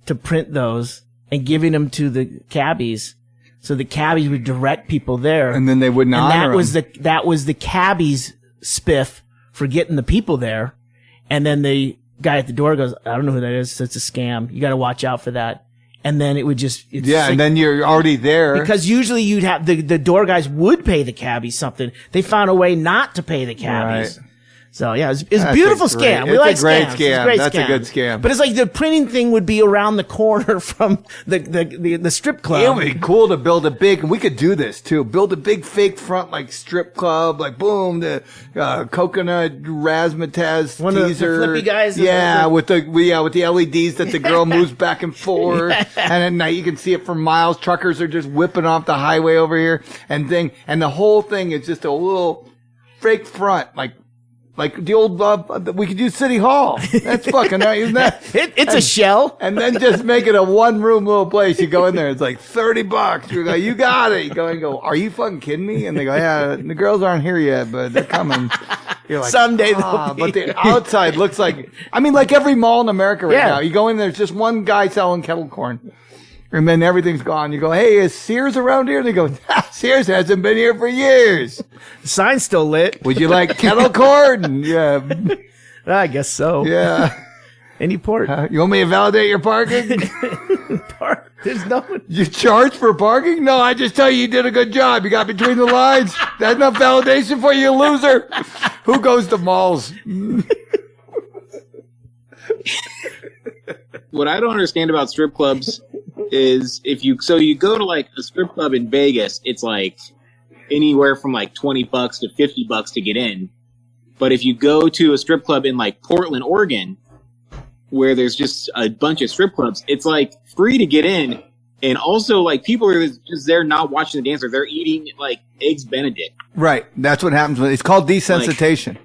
C: to print those and giving them to the cabbies. So the cabbies would direct people there.
B: And then they would not.
C: And that was the cabbies' spiff for getting the people there. And then the guy at the door goes, "I don't know who that is. So it's a scam. You got to watch out for that." And then it would
B: and then you're already there.
C: Because usually you'd have, the door guys would pay the cabbies something. They found a way not to pay the cabbies.
B: Right.
C: So yeah, it's a beautiful scam. We like
B: great
C: scams.
B: scam.
C: It's a great
B: That's
C: scam.
B: a good scam.
C: But it's like the printing thing would be around the corner from the strip club.
B: It would be cool to build a big, and we could do this too. Build a big fake front like strip club, like boom, the coconut razzmatazz
C: One of the
B: teaser.
C: flippy guys.
B: Yeah, with the LEDs that the girl moves back and forth, and at night you can see it for miles. Truckers are just whipping off the highway over here, and the whole thing is just a little fake front, like the old, we could use City Hall. That's fucking right, isn't that?
C: It's a shell.
B: And then just make it a one-room little place. You go in there, it's like $30. You go, you got it. You go, are you fucking kidding me? And they go, yeah, the girls aren't here yet, but they're coming. You're like,
C: someday they'll be
B: but the outside looks like, like every mall in America right now. You go in, there's just one guy selling kettle corn. And then everything's gone. You go, hey, is Sears around here? They go, Sears hasn't been here for years.
C: The sign's still lit.
B: Would you like kettle corn? Yeah.
C: I guess so.
B: Yeah.
C: Any port.
B: You want me to validate your parking?
C: There's no.
B: You charge for parking? No, I just tell you did a good job. You got between the lines. That's enough validation for you, loser. Who goes to malls?
D: What I don't understand about strip clubs is you go to like a strip club in Vegas, it's like anywhere from like $20 to $50 to get in. But if you go to a strip club in like Portland, Oregon, where there's just a bunch of strip clubs, it's like free to get in. And also like people are just there not watching the dancer. They're eating like eggs Benedict.
B: Right. That's what happens. It's called desensitization.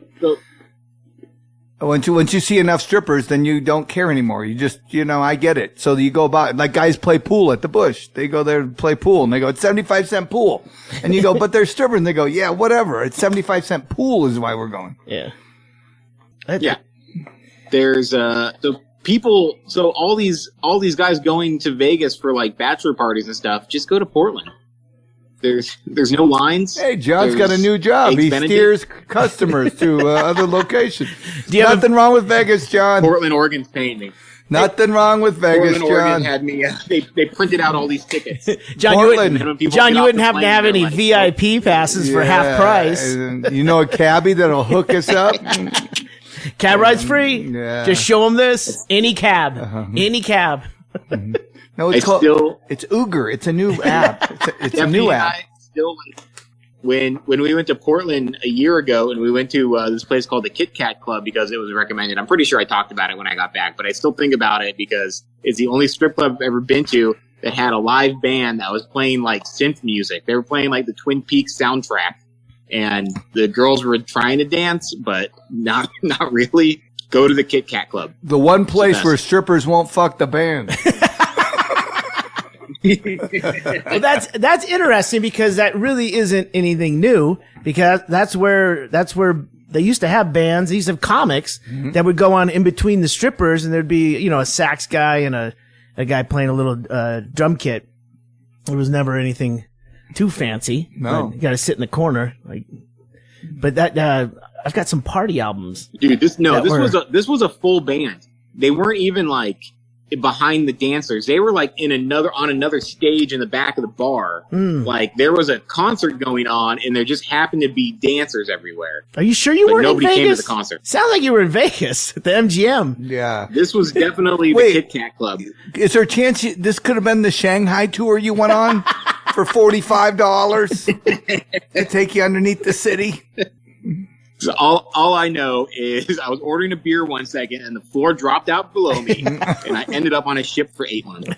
B: Once you see enough strippers, then you don't care anymore. You just, I get it. So you go about, like guys play pool at the Bush. They go there to play pool and they go, it's 75-cent pool. And you go, but they're strippers. And they go, yeah, whatever. It's 75-cent pool is why we're going.
C: Yeah.
D: Yeah. There's, all these guys going to Vegas for like bachelor parties and stuff, just go to Portland. There's no lines.
B: Hey, John's got a new job. He steers customers to other locations. Nothing wrong with Vegas, John.
D: Portland, Oregon's paying me.
B: Nothing wrong with Vegas,
D: Portland,
B: John.
D: Oregon had me. They printed out all these tickets.
C: John, you wouldn't have to have any VIP passes for half price.
B: You know a cabbie that'll hook us up?
C: Cab ride's free.
B: Yeah.
C: Just show them this. Any cab. Any cab.
B: No, it's Uber. It's a new app. It's a new app.
D: When we went to Portland a year ago and we went to this place called the Kit Kat Club because it was recommended. I'm pretty sure I talked about it when I got back, but I still think about it because it's the only strip club I've ever been to that had a live band that was playing like synth music. They were playing like the Twin Peaks soundtrack, and the girls were trying to dance, but not really. Go to the Kit Kat Club.
B: The one place where strippers won't fuck the band.
C: Well, that's interesting because that really isn't anything new, because that's where they used to have bands. They used to have comics that would go on in between the strippers, and there'd be, you know, a sax guy and a guy playing a little drum kit. It was never anything too fancy.
B: No,
C: you got to sit in the corner. But that I've got some party albums,
D: dude. This was a full band. They weren't even like behind the dancers. They were like on another stage in the back of the bar. Like there was a concert going on, and there just happened to be dancers everywhere.
C: Are you sure you weren't in Vegas?
D: Nobody came to the concert.
C: Sounds like you were in Vegas at the MGM.
B: Yeah.
D: This was definitely the Kit Kat Club.
B: Is there a chance this could have been the Shanghai tour you went on for $45 to take you underneath the city?
D: So all I know is I was ordering a beer one second, and the floor dropped out below me, and I ended up on a ship for 8 months.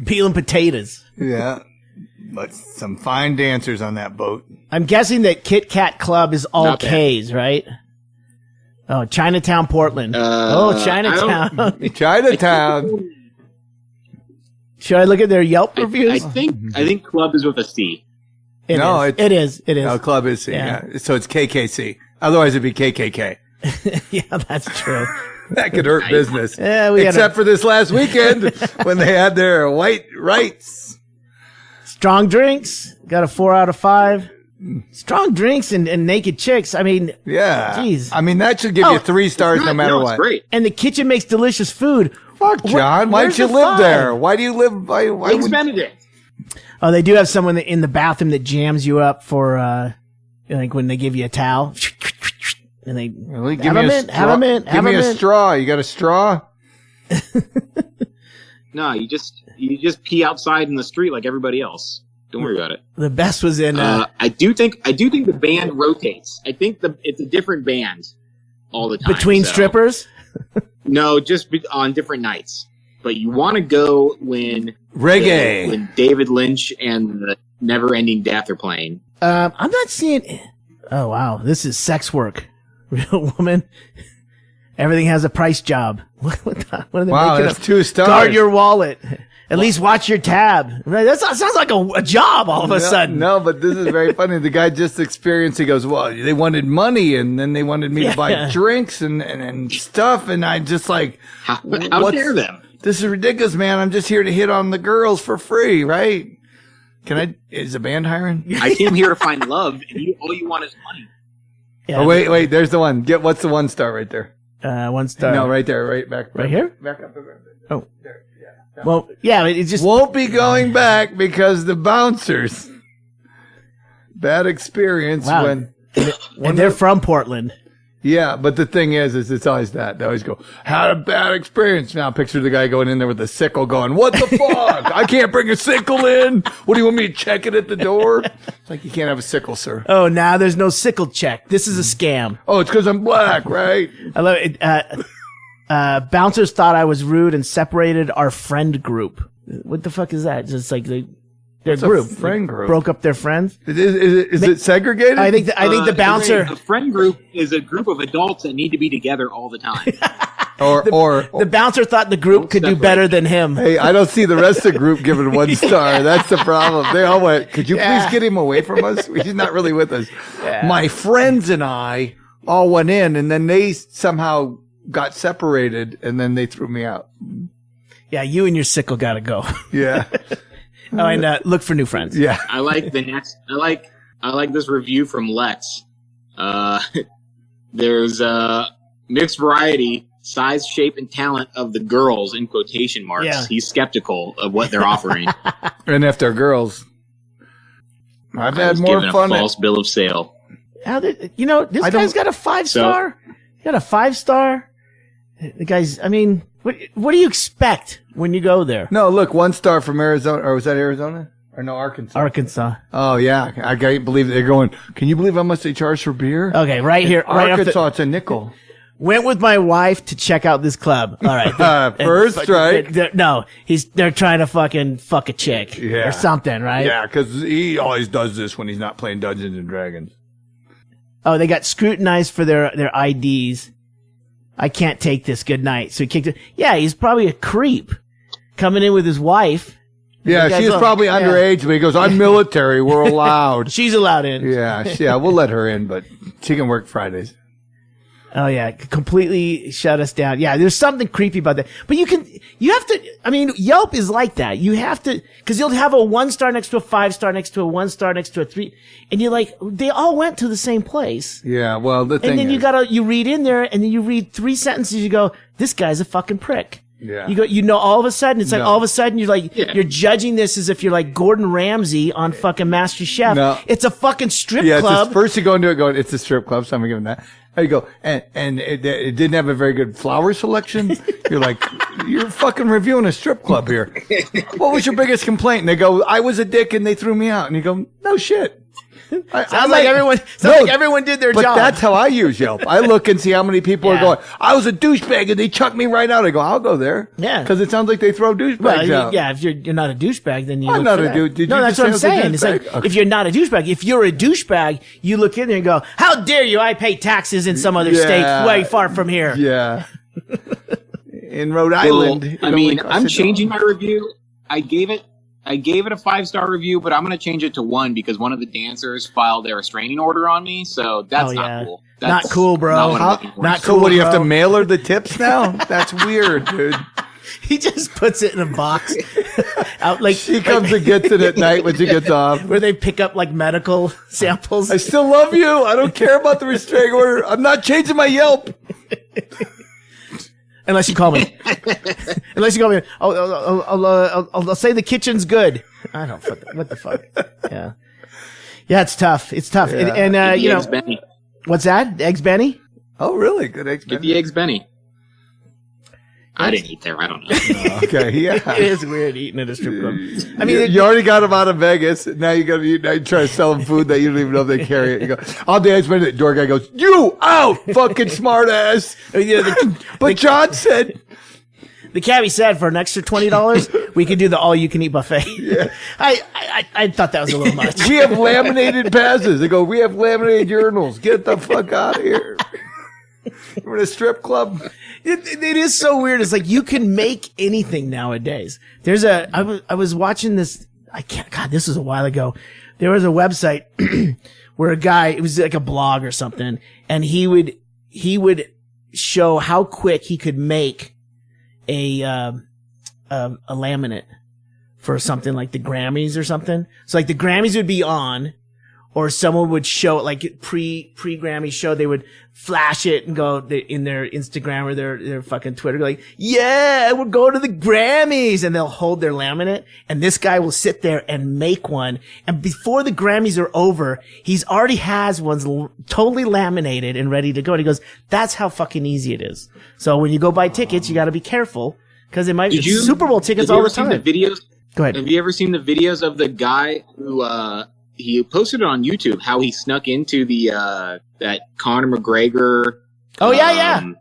C: Peeling potatoes.
B: Yeah. But some fine dancers on that boat.
C: I'm guessing that Kit Kat Club is all K's, right? Oh, Chinatown, Portland. Chinatown.
B: Chinatown.
C: Should I look at their Yelp reviews?
D: I think Club is with a C.
C: It is.
B: No, Club is C. Yeah. So it's KKC. Otherwise, it'd be KKK.
C: Yeah, that's true.
B: That could hurt business.
C: Yeah,
B: except for this last weekend when they had their white rights.
C: Strong drinks. Got a 4 out of 5. Strong drinks and naked chicks. I mean,
B: yeah.
C: Jeez.
B: I mean, that should give you 3 stars no matter what.
D: Great.
C: And the kitchen makes delicious food.
B: Fuck, John. Why'd you live there? Why do you live by?
D: Eggs Benedict.
C: Oh, they do have someone in the bathroom that jams you up for, like when they give you a towel. And they
B: really
C: have a mint.
B: Give me a straw. You got a straw?
D: No, you just pee outside in the street like everybody else. Don't worry about it.
C: The best was in.
D: I do think the band rotates. I think it's a different band all the time.
C: Between strippers?
D: No, just on different nights. But you want to go when
B: reggae,
D: when David Lynch and the Never Ending Death are playing.
C: I'm not seeing. Oh wow, this is sex work. Real woman. Everything has a price job. What are they making
B: that's 2 stars.
C: Guard your wallet. At least watch your tab. That sounds like a job all of a sudden.
B: No, but this is very funny. The guy just experienced, he goes, well, they wanted money, and then they wanted me to buy drinks and stuff, and I just like,
D: how dare them?
B: This is ridiculous, man. I'm just here to hit on the girls for free, right? Is the band hiring?
D: I came here to find love, and all you want is money.
B: Yeah. Oh, wait, there's the one. What's the 1 star right there?
C: 1 star.
B: No, right there, right back.
C: Right here?
B: Back up.
C: Oh.
B: There, yeah.
C: Well, yeah, it just
B: won't be going back because the bouncers. Bad experience when
C: they're from Portland.
B: Yeah, but the thing is it's always that. They always go, had a bad experience. Now picture the guy going in there with a sickle going, what the fuck? I can't bring a sickle in. What do you want me to check it at the door? It's like, you can't have a sickle, sir.
C: Oh, now there's no sickle check. This is a scam.
B: Oh, it's because I'm black, right?
C: I love it. Bouncers thought I was rude and separated our friend group. What the fuck is that? Just like their group.
B: Friend group.
C: Broke up their friends.
B: Is it segregated?
C: I think the bouncer.
D: A friend group is a group of adults that need to be together all the time.
B: or
C: the bouncer thought the group could do better than him.
B: Hey, I don't see the rest of the group giving 1 star. That's the problem. They all went, could you please get him away from us? He's not really with us. Yeah. My friends and I all went in, and then they somehow got separated, and then they threw me out.
C: Yeah, you and your sickle gotta go.
B: Yeah.
C: Oh, and look for new friends.
B: Yeah.
D: I like the next. I like this review from Lex. There's mixed variety, size, shape, and talent of the girls in quotation marks.
C: Yeah.
D: He's skeptical of what they're offering.
B: And if they're girls, I've had more fun.
D: A false bill of sale.
C: This guy's got a 5-star. He got a 5-star. The guy's. I mean, what do you expect when you go there?
B: No, look, 1 star from Arizona, or was that Arizona? Or no, Arkansas.
C: Arkansas.
B: Oh yeah, I can't believe they're going. Can you believe how much they charge for beer?
C: Okay, right here,
B: Arkansas, it's a nickel.
C: Went with my wife to check out this club. All right.
B: First strike.
C: They're trying to fucking fuck a chick or something, right?
B: Yeah, because he always does this when he's not playing Dungeons and Dragons.
C: Oh, they got scrutinized for their IDs. I can't take this. Good night. So he kicked it. Yeah, he's probably a creep coming in with his wife.
B: Yeah, she's probably underage, but he goes, I'm military. We're allowed.
C: She's allowed in.
B: Yeah, we'll let her in, but she can work Fridays.
C: Oh yeah, completely shut us down. Yeah, there's something creepy about that. But you have to, I mean, Yelp is like that. You have to, cause you'll have a 1-star next to a 5-star next to a 1-star next to a 3, and you're like, they all went to the same place.
B: Yeah, well, the thing
C: and then
B: is,
C: you read in there, and then you read 3 sentences, you go, this guy's a fucking prick.
B: Yeah.
C: All of a sudden, it's like all of a sudden you're like, you're judging this as if you're like Gordon Ramsay on fucking Master Chef. No. It's a fucking strip club.
B: First you go into it going, it's a strip club, so I'm giving that. There you go. And it didn't have a very good flower selection. You're like, you're fucking reviewing a strip club here. What was your biggest complaint? And they go, I was a dick and they threw me out. And you go, no shit.
C: Sounds like everyone did their job.
B: But that's how I use Yelp. I look and see how many people are going, I was a douchebag and they chucked me right out. I go, I'll go there.
C: Yeah.
B: Because it sounds like they throw douchebags out.
C: Yeah, if you're not a douchebag, then you
B: I'm not a douchebag.
C: No, that's what I'm saying. It's like, if you're not a douchebag, if you're a douchebag, you look in there and go, how dare you? I pay taxes in some other state way far from here.
B: Yeah. In Rhode Island.
D: I mean, I'm changing my review. I gave it a 5-star review, but I'm going to change it to 1 because one of the dancers filed their restraining order on me. So that's not cool. That's
C: not cool, bro.
B: Not cool. What do you have to mail her the tips now? That's weird, dude.
C: He just puts it in a box. Out like
B: she comes and gets it at night when she gets off.
C: Where they pick up like medical samples.
B: I still love you. I don't care about the restraining order. I'm not changing my Yelp.
C: Unless you call me. I'll say the kitchen's good. I don't what the fuck. Yeah. Yeah, it's tough. It's tough.
B: Yeah.
C: And you know,
D: Eggs Benny.
C: What's that? Eggs Benny?
B: Oh, really? Good eggs
D: Get
B: Benny.
D: the Eggs Benny. I didn't eat there. I don't know.
B: Okay, yeah.
C: It is weird eating at a strip club. I mean,
B: you already got them out of Vegas. Now you try to sell them food that you don't even know if they carry it. You go, I'll dance with it. The door guy goes, you out, fucking smart ass. But John said,
C: the cabbie said for an extra $20, we could do the all-you-can-eat buffet.
B: Yeah.
C: I thought that was a little much.
B: We have laminated passes. They go, we have laminated urinals. Get the fuck out of here. We're in a strip club.
C: It is so weird. It's like you can make anything nowadays. I was watching this. God, this was a while ago. There was a website where a guy, it was like a blog or something, and he would show how quick he could make a laminate for something like the Grammys or something. So like the Grammys would be on, or someone would show it like pre-Grammy show, they would flash it and go in their Instagram or their fucking Twitter, like, yeah, we're going to the Grammys, and they'll hold their laminate, and this guy will sit there and make one, and before the Grammys are over, he's already has ones totally laminated and ready to go, and he goes, that's how fucking easy it is. So when you go buy tickets, you gotta be careful, because it might be Super Bowl tickets all the time.
D: Have you ever seen the videos?
C: Go ahead.
D: Have you ever seen the videos of the guy who, he posted it on YouTube how he snuck into the that Conor McGregor.
C: Oh yeah.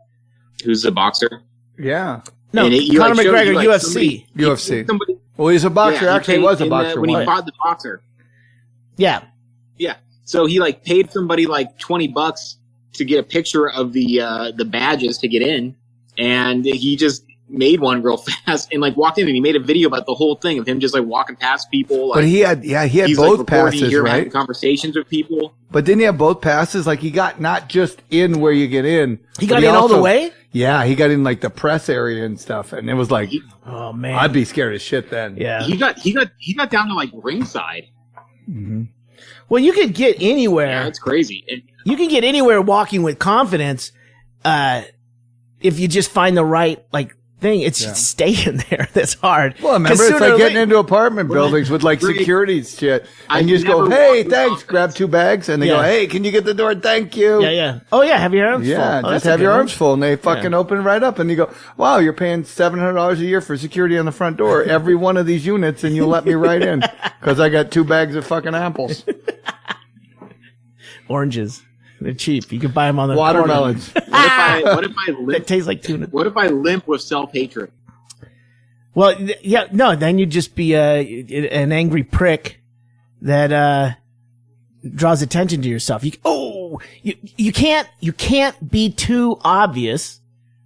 D: Who's a boxer?
B: Yeah.
C: No, Conor McGregor, UFC.
B: UFC. Well, he's a boxer. Actually, he was a boxer
D: when he fought the boxer.
C: Yeah.
D: Yeah. So he like paid somebody like $20 to get a picture of the badges to get in, and he just made one real fast and like walked in, and he made a video about the whole thing of him just like walking past people. Like,
B: but he had both
D: like
B: passes, right?
D: Having conversations with people.
B: But didn't he have both passes? Like he got not just in where you get in.
C: He got in all the way?
B: Yeah, he got in like the press area and stuff, and it was like,
C: oh man,
B: I'd be scared as shit then.
C: Yeah,
D: he got down to like ringside.
B: Mm-hmm.
C: Well, you could get anywhere.
D: Yeah, it's crazy.
C: You can get anywhere walking with confidence, if you just find the right thing. It's just staying there that's hard.
B: Well, remember, it's like getting into apartment buildings with like security shit, and you just go, "Hey, thanks," grab 2 bags, and they go, "Hey, can you get the door? Thank you."
C: Yeah. Oh yeah, have your arms full.
B: Yeah, just have your arms full, and they fucking open it right up, and you go, "Wow, you're paying $700 a year for security on the front door, every one of these units, and you let me right in because I got 2 bags of fucking apples,
C: oranges." They're cheap. You can buy them on the
B: Watermelons.
D: What if I
C: It
D: limp?
C: tastes like tuna.
D: What if I limp with self-hatred?
C: Well, yeah, no, then you'd just be an angry prick that draws attention to yourself. You can't be too obvious,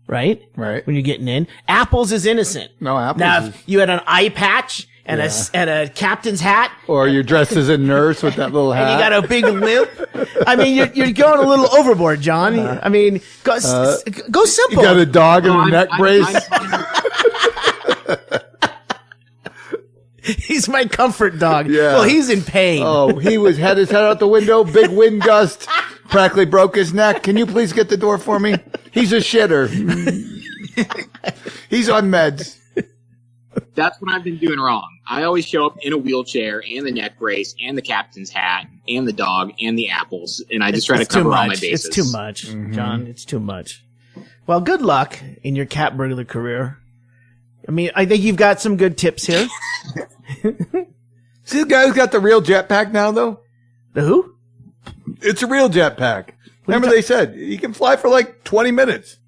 C: right?
B: Right.
C: When you're getting in. Apples is innocent.
B: No, apples
C: Now,
B: is-
C: if you had an eye patch and a captain's hat,
B: Or you're dressed as a nurse with that little hat.
C: and you got a big limp. I mean, you're going a little overboard, John. I mean, go simple.
B: You got a dog in a neck brace.
C: He's my comfort dog.
B: Yeah.
C: Well, he's in pain.
B: Oh, he had his head out the window, big wind gust, practically broke his neck. Can you please get the door for me? He's a shitter. He's on meds.
D: That's what I've been doing wrong. I always show up in a wheelchair and the neck brace and the captain's hat and the dog and the apples, and I just try to cover all my bases.
C: It's too much, John. It's too much. Well, good luck in your cat burglar career. I mean, I think you've got some good tips here.
B: See the guy who's got the real jetpack now, though?
C: The who?
B: It's a real jetpack. Remember they said he can fly for like 20 minutes.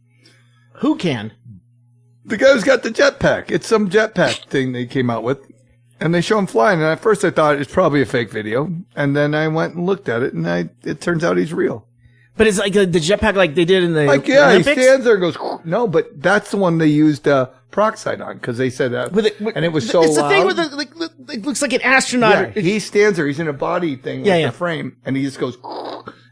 C: Who can?
B: The guy who's got the jetpack. It's some jetpack thing they came out with. And they show him flying. And at first I thought it's probably a fake video. And then I went and looked at it, and it turns out he's real.
C: But it's like the jetpack like they did in the
B: he
C: Olympics?
B: stands there and goes, no, but that's the one they used peroxide on, because they said that. And it was so
C: it's
B: loud.
C: the thing with it looks like an astronaut.
B: Yeah, he stands there. He's in a body thing with a frame, and he just goes,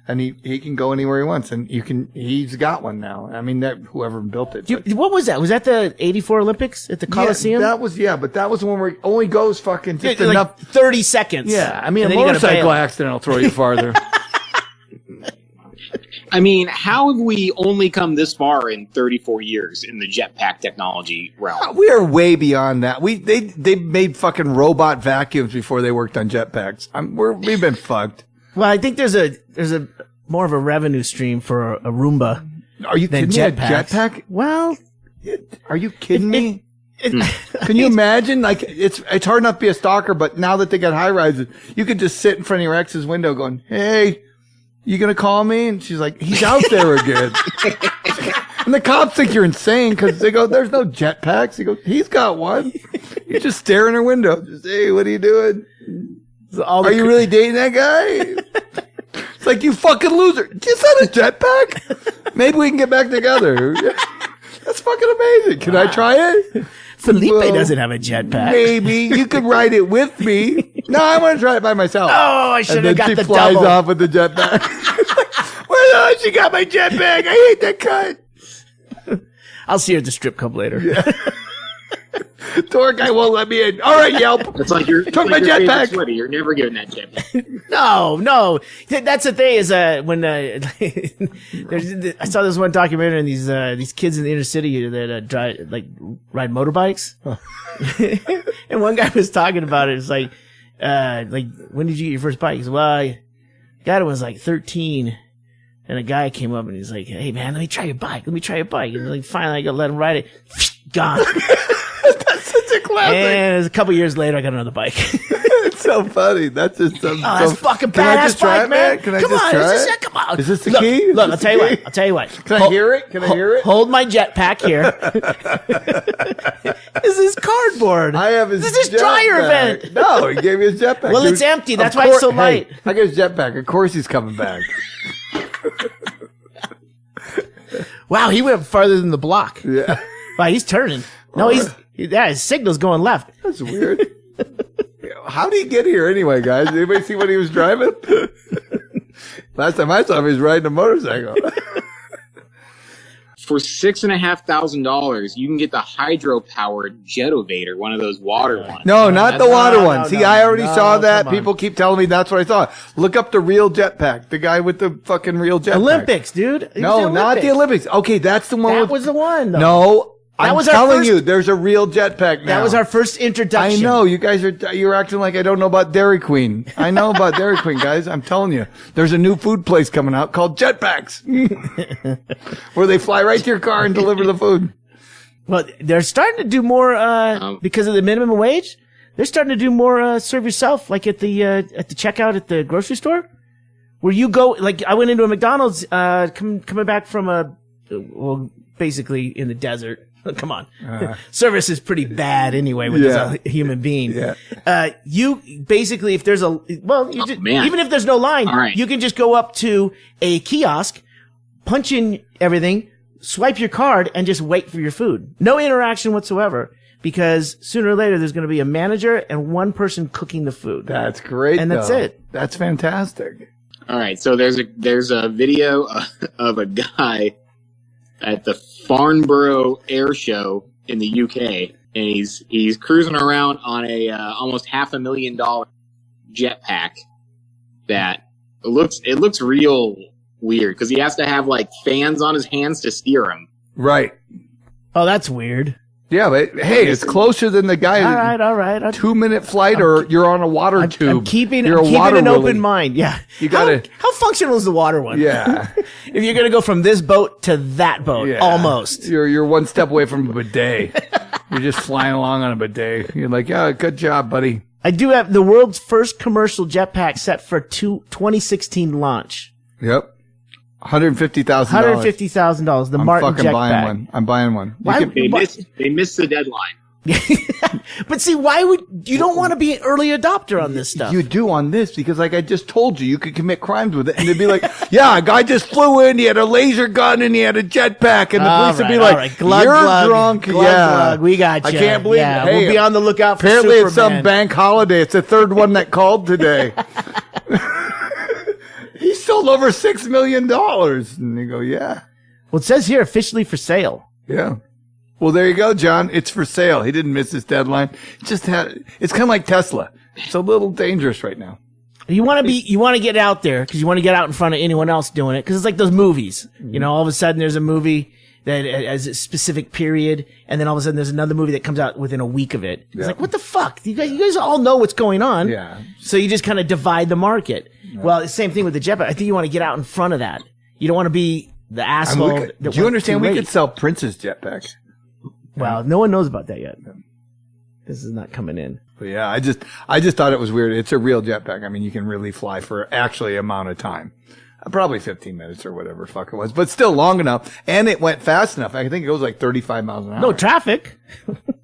B: and he can go anywhere he wants, and he's got one now. I mean, that whoever built it.
C: What was that? Was that the '84 Olympics at the Coliseum?
B: Yeah, but that was the one where it only goes fucking just enough.
C: 30 seconds.
B: Yeah, I mean,
C: And
B: a
C: then you gotta
B: motorcycle
C: bail.
B: accident will throw you farther.
D: I mean, how have we only come this far in 34 years in the jetpack technology realm?
B: We are way beyond that. They made fucking robot vacuums before they worked on jetpacks. We've been fucked.
C: Well, I think there's a more of a revenue stream for a Roomba.
B: Are you
C: than
B: kidding me? A
C: jetpacks.
B: jetpack?
C: Well,
B: Are you kidding me? Can you imagine? Like, it's hard enough to be a stalker, but now that they got high rises, you could just sit in front of your ex's window going, "Hey, you gonna call me?" And she's like, "He's out there again." And the cops think you're insane because they go, "There's no jetpacks." He goes, "He's got one." You just stare in her window. Just, "Hey, what are you doing? Are you really dating that guy?" It's like, "You fucking loser. Just on a jetpack? Maybe we can get back together." That's fucking amazing. Can I try it?
C: Felipe doesn't have a jetpack.
B: Maybe you could ride it with me. No, I want to try it by myself.
C: Oh, I should have got the
B: And then she flies
C: double.
B: off with the jetpack. Well, she got my jetpack. I hate that cut.
C: I'll see her at the strip club later.
B: Yeah. Tour guy won't let me in. All right, Yelp.
D: It's like you're
B: Took my jetpack.
D: Sweaty. You're never giving that jetpack.
C: No. That's the thing is when I saw this one documentary on these kids in the inner city that ride motorbikes, and one guy was talking about it. It's like when did you get your first bike? He said, well, I got it when I was like 13. And a guy came up and he's like, "Hey man, let me try your bike. And like, finally I got let him ride it. Gone.
B: That's such a classic.
C: And a couple years later I got another bike.
B: It's so funny. That's just so.
C: That's fucking
B: Can I
C: badass
B: just try
C: bike,
B: it, man?
C: man.
B: Can I
C: Come
B: just
C: on,
B: try
C: is
B: it?
C: come on.
B: Is this the
C: Look,
B: key?
C: Look,
B: Is
C: I'll
B: this
C: tell
B: the
C: you what.
B: key?
C: I'll tell you what.
B: Can I hear it? Can I hear it?
C: Hold my jetpack here. This is cardboard.
B: I have his
C: This is dryer
B: jetpack.
C: event.
B: No, he gave me his jetpack.
C: Well,
B: Dude,
C: it's empty.
B: of
C: That's why it's so
B: course-
C: light.
B: Hey, I got his jetpack. Of course he's coming back.
C: Wow, he went farther than the block.
B: Yeah.
C: Wow, he's turning. No, his signal's going left.
B: That's weird. How did he get here anyway, guys? Did anybody see what he was driving? Last time I saw him, he was riding a motorcycle.
D: For $6,500, you can get the hydro-powered Jetovator, one of those water ones.
B: No, not the water one.
C: no,
B: See,
C: no,
B: I already
C: no,
B: saw that.
C: come on.
B: People keep telling me that's what I saw. Look up the real jetpack. The guy with the fucking real jetpack.
C: Olympics, dude. It was
B: No, not the Olympics. Okay, that's the one
C: That
B: with...
C: was the one, though.
B: No,
C: That
B: I'm
C: was our
B: telling
C: first-
B: you, there's a real jetpack now.
C: That was our first introduction.
B: I know. You guys you're acting like I don't know about Dairy Queen. I know about Dairy Queen, guys. I'm telling you. There's a new food place coming out called Jetpacks. Where they fly right to your car and deliver the food.
C: Well, they're starting to do more because of the minimum wage. They're starting to do more serve yourself, like at the checkout at the grocery store. where you go, like, I went into a McDonald's, coming back from basically in the desert. Come on. Service is pretty bad anyway with a human being. Yeah. You basically, if there's even if there's no line, you can just go up to a kiosk, punch in everything, swipe your card, and just wait for your food. No interaction whatsoever. Because sooner or later, there's going to be a manager and one person cooking the food.
B: That's great.
C: And that's it.
B: That's fantastic.
D: All right. So there's a video of a guy at the Farnborough Air Show in the UK, and he's cruising around on a almost $500,000 jetpack that it looks real weird because he has to have like fans on his hands to steer him.
B: Right.
C: Oh, that's weird.
B: Yeah, but hey, it's closer than the guy.
C: All right.
B: 2-minute flight, or you're on a water tube.
C: I'm keeping an open mind. Yeah,
B: you gotta.
C: How functional is the water one?
B: Yeah,
C: if you're gonna go from this boat to that boat, almost.
B: You're one step away from a bidet. You're just flying along on a bidet. You're like, yeah, good job, buddy.
C: I do have the world's first commercial jetpack set for 2016 launch.
B: Yep. $150,000.
C: $150,000. The Martin
B: fucking
C: jetpack.
B: buying one. I'm buying one.
D: They missed the deadline.
C: But see, why would you don't want to be an early adopter on this stuff?
B: You do on this because, like I just told you could commit crimes with it, and they'd be like, "Yeah, a guy just flew in. He had a laser gun and he had a jetpack," and the police would be like, "You're drunk."
C: Glug, we got you.
B: I can't believe.
C: Yeah,
B: Hey,
C: we'll be on the lookout for
B: apparently,
C: Superman.
B: it's some bank holiday. It's the third one that called today. He sold over $6 million, and they go, "Yeah."
C: Well, it says here officially for sale.
B: Yeah. Well, there you go, John. It's for sale. He didn't miss his deadline. It's kind of like Tesla. It's a little dangerous right now.
C: You want to get out there because you want to get out in front of anyone else doing it. Because it's like those movies. You know, all of a sudden there's a movie that has a specific period, and then all of a sudden there's another movie that comes out within a week of it. It's like, what the fuck? You guys all know what's going on.
B: Yeah.
C: So you just kind of divide the market. Yeah. Well, the same thing with the jetpack. I think you want to get out in front of that. You don't want to be the asshole.
B: Do you understand? We could sell Prince's jetpacks.
C: Well, no one knows about that yet. This is not coming in.
B: But yeah, I just thought it was weird. It's a real jetpack. I mean, you can really fly for actually amount of time. Probably 15 minutes or whatever the fuck it was, but still long enough. And it went fast enough. I think it goes like 35 miles an hour.
C: No traffic.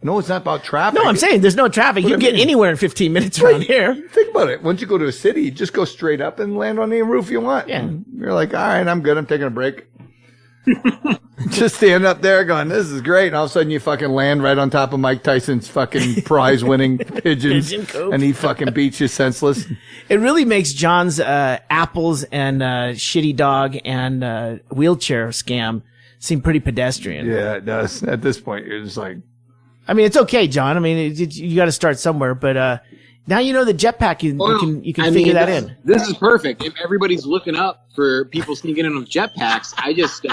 B: No, it's not about traffic.
C: No, I'm saying there's no traffic. You can get anywhere in 15 minutes around here.
B: Think about it. Once you go to a city, you just go straight up and land on any roof you want.
C: Yeah.
B: You're like, all right, I'm good. I'm taking a break. Just stand up there going, this is great. And all of a sudden you fucking land right on top of Mike Tyson's fucking prize winning pigeons. And he fucking beats you senseless.
C: It really makes John's apples and shitty dog and wheelchair scam seem pretty pedestrian.
B: Yeah, it does. At this point, you're just like,
C: I mean, it's okay, John. I mean, you got to start somewhere, but now you know the jetpack. You can figure that in.
D: This is perfect. If everybody's looking up for people sneaking in with jetpacks, I just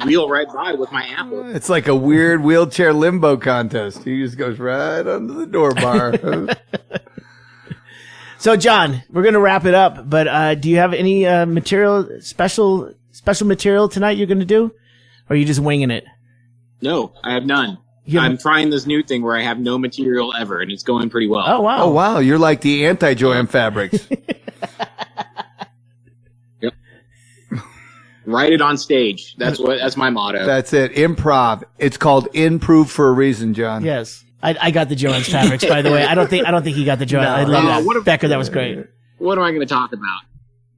D: wheel right by with my apple.
B: It's like a weird wheelchair limbo contest. He just goes right under the door bar.
C: So, John, we're gonna wrap it up. But do you have any material, special material tonight? You're gonna do, or are you just winging it?
D: No, I have none. I'm trying this new thing where I have no material ever, and it's going pretty well.
C: Oh, wow.
B: Oh, wow. You're like the anti-Joanne Fabrics.
D: Yep. Write it on stage. That's my motto.
B: That's it. Improv. It's called improv for a reason, John.
C: Yes. I got the Joanne's Fabrics, by the way. I don't think he got the Joanne. I love that. Becker, that was great.
D: What am I going to talk about?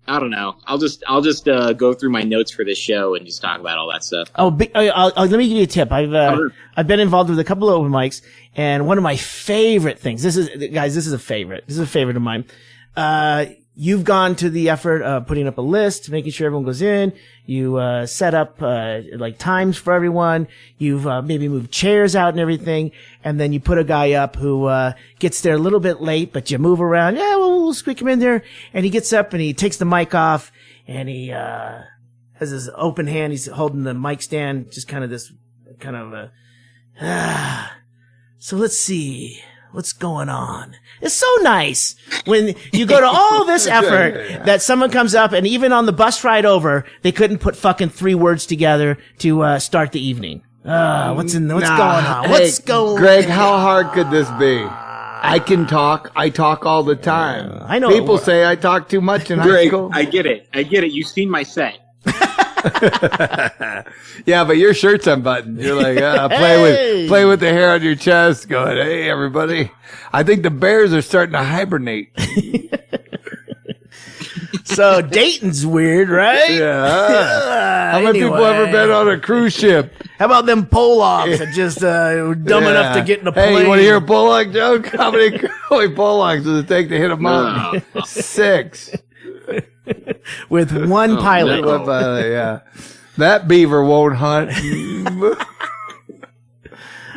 D: I don't know. I'll just go through my notes for this show and just talk about all that stuff.
C: Oh, let me give you a tip. I've been involved with a couple of open mics, and one of my favorite things. This is a favorite. This is a favorite of mine. You've gone to the effort of putting up a list, making sure everyone goes in. You set up like times for everyone. You've maybe moved chairs out and everything, and then you put a guy up who gets there a little bit late, but you move around. Yeah, we'll squeak him in there, and he gets up and he takes the mic off, and he has his open hand. He's holding the mic stand, just kind of this kind of so let's see. What's going on? It's so nice when you go to all this effort that someone comes up, and even on the bus ride over, they couldn't put fucking 3 words together to start the evening. What's going on? What's going on?
B: Ggreg, how hard could this be? I can talk. I talk all the time.
C: I know.
B: People say I talk too much in high
D: Greg,
B: school.
D: I get it. You've seen my set.
B: Yeah, but your shirt's unbuttoned. You're like, play with the hair on your chest, going, hey, everybody. I think the bears are starting to hibernate.
C: So Dayton's weird, right?
B: Yeah. How many people ever been on a cruise ship?
C: How about them Polacks that just dumb enough to get in a plane?
B: Hey, you want to hear a Polak joke? How many Polacks does it take to hit a mountain? 6.
C: With one pilot.
B: One pilot, yeah. That beaver won't hunt.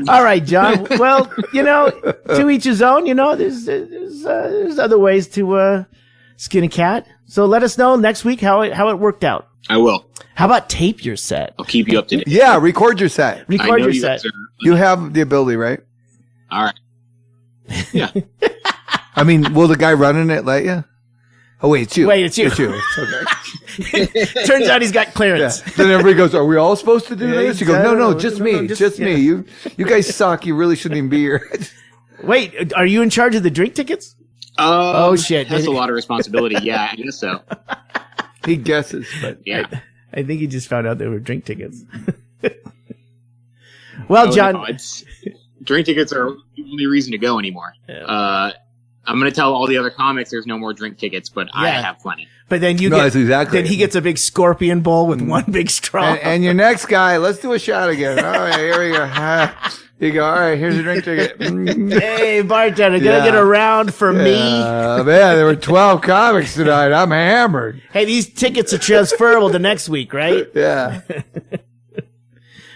C: All right, John. Well, to each his own. There's other ways to skin a cat. So let us know next week how it worked out.
D: I will.
C: How about tape your set?
D: I'll keep you up to date.
B: Yeah, record your set.
C: Record your set.
B: You have the ability, right?
D: All right. Yeah.
B: I mean, will the guy running it let you? Oh, wait, it's you.
C: It's you.
B: It's okay.
C: Turns out he's got clearance.
B: Yeah. Then everybody goes, are we all supposed to do this? You go, no, just me. Just me. You guys suck. You really shouldn't even be here.
C: Wait, are you in charge of the drink tickets? Oh, shit.
D: That's a lot of responsibility. Yeah, I guess so.
B: He guesses, but
D: yeah.
C: I think he just found out there were drink tickets. Well, John.
D: No, drink tickets are the only reason to go anymore. Yeah. I'm going to tell all the other comics there's no more drink tickets, but I have plenty.
C: But then then he gets a big scorpion bowl with one big straw.
B: And your next guy, let's do a shot again. All right, here we go. You go, all right, here's a drink ticket.
C: Hey, bartender, gonna get a round for me?
B: Man, there were 12 comics tonight. I'm hammered.
C: Hey, these tickets are transferable to next week, right?
B: Yeah.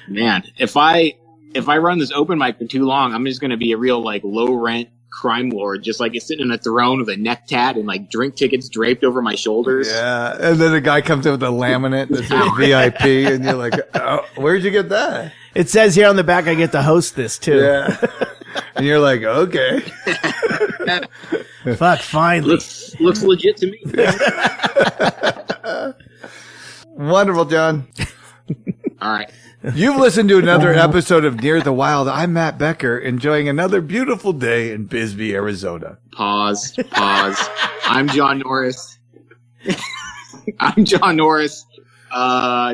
D: Man, if I run this open mic for too long, I'm just going to be a real low rent crime lord, just sitting in a throne with a neck tat and drink tickets draped over my shoulders.
B: Yeah, and then a guy comes in with a laminate that says VIP, and you're like, oh, where'd you get that?
C: It says here on the back I get to host this too.
B: Yeah, and you're like, okay.
C: Fuck, finally.
D: Looks legit to me.
B: Wonderful, John.
D: All right.
B: You've listened to another episode of Near the Wild. I'm Matt Becker, enjoying another beautiful day in Bisbee, Arizona.
D: Pause. I'm John Norris.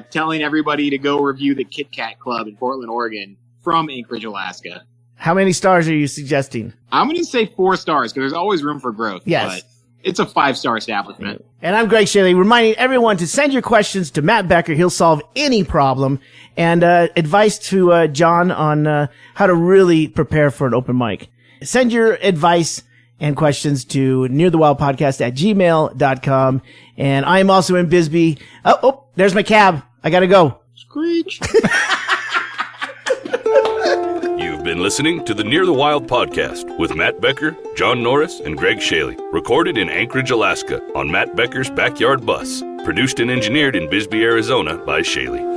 D: Telling everybody to go review the Kit Kat Club in Portland, Oregon from Anchorage, Alaska.
C: How many stars are you suggesting?
D: I'm going to say 4 stars because there's always room for growth.
C: Yes.
D: But it's a 5-star establishment.
C: And I'm Ggreg Chaille, reminding everyone to send your questions to Matt Becker. He'll solve any problem. And advice to John on how to really prepare for an open mic. Send your advice and questions to nearthewildpodcast@gmail.com. And I am also in Bisbee. Oh, there's my cab. I gotta go.
D: Screech.
A: You've been listening to the Near the Wild podcast with Matt Becker, John Norris, and Ggreg Chaille. Recorded in Anchorage, Alaska on Matt Becker's backyard bus. Produced and engineered in Bisbee, Arizona by Chaille.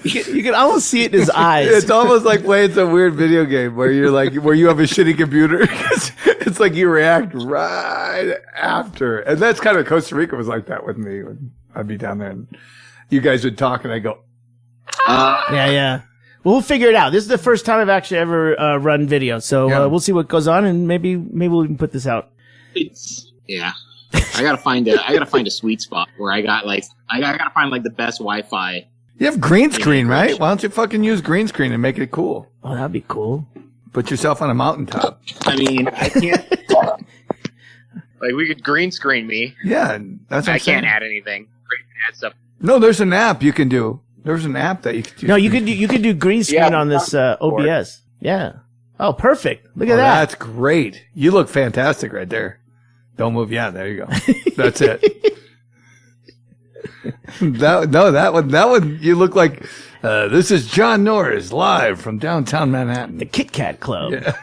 C: You can almost see it in his eyes.
B: It's almost like playing some weird video game where you have a shitty computer. It's like you react right after. And that's kind of Costa Rica was like that with me when I'd be down there and you guys would talk and I go,
C: Yeah. Well, we'll figure it out. This is the first time I've actually ever run video. So we'll see what goes on and maybe we'll even put this out.
D: Yeah. I gotta find a sweet spot where I gotta find the best Wi-Fi.
B: You have green screen, right? Why don't you fucking use green screen and make it cool?
C: Oh, that'd be cool.
B: Put yourself on a mountaintop.
D: I mean, I can't. We could green screen me.
B: Yeah, that's what
D: I can't add anything. Add stuff.
B: No, there's an app you can do. There's an app that you can do.
C: No, you could do green screen on this OBS. Yeah. Oh, perfect. Look at that.
B: That's great. You look fantastic right there. Don't move. Yeah, there you go. That's it. That one, you look like This is John Norris live from downtown Manhattan.
C: The Kit Kat Club.
B: Yeah.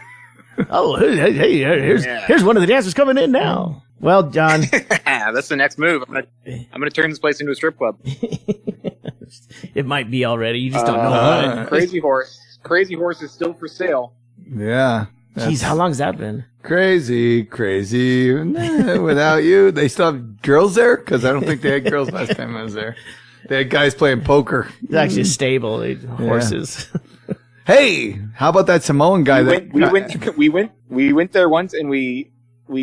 C: Oh, hey, here's one of the dancers coming in now. Well, John,
F: That's the next move. I'm gonna turn this place into a strip club.
C: it might be already. You just don't know about it.
F: Crazy Horse. Crazy Horse is still for sale.
B: Yeah.
C: Jeez, how long's that been?
B: Crazy. Without you, they still have girls there? Because I don't think they had girls last time I was there. They had guys playing poker.
C: It's actually a stable. Horses.
B: Hey, how about that Samoan guy?
F: We went there once and we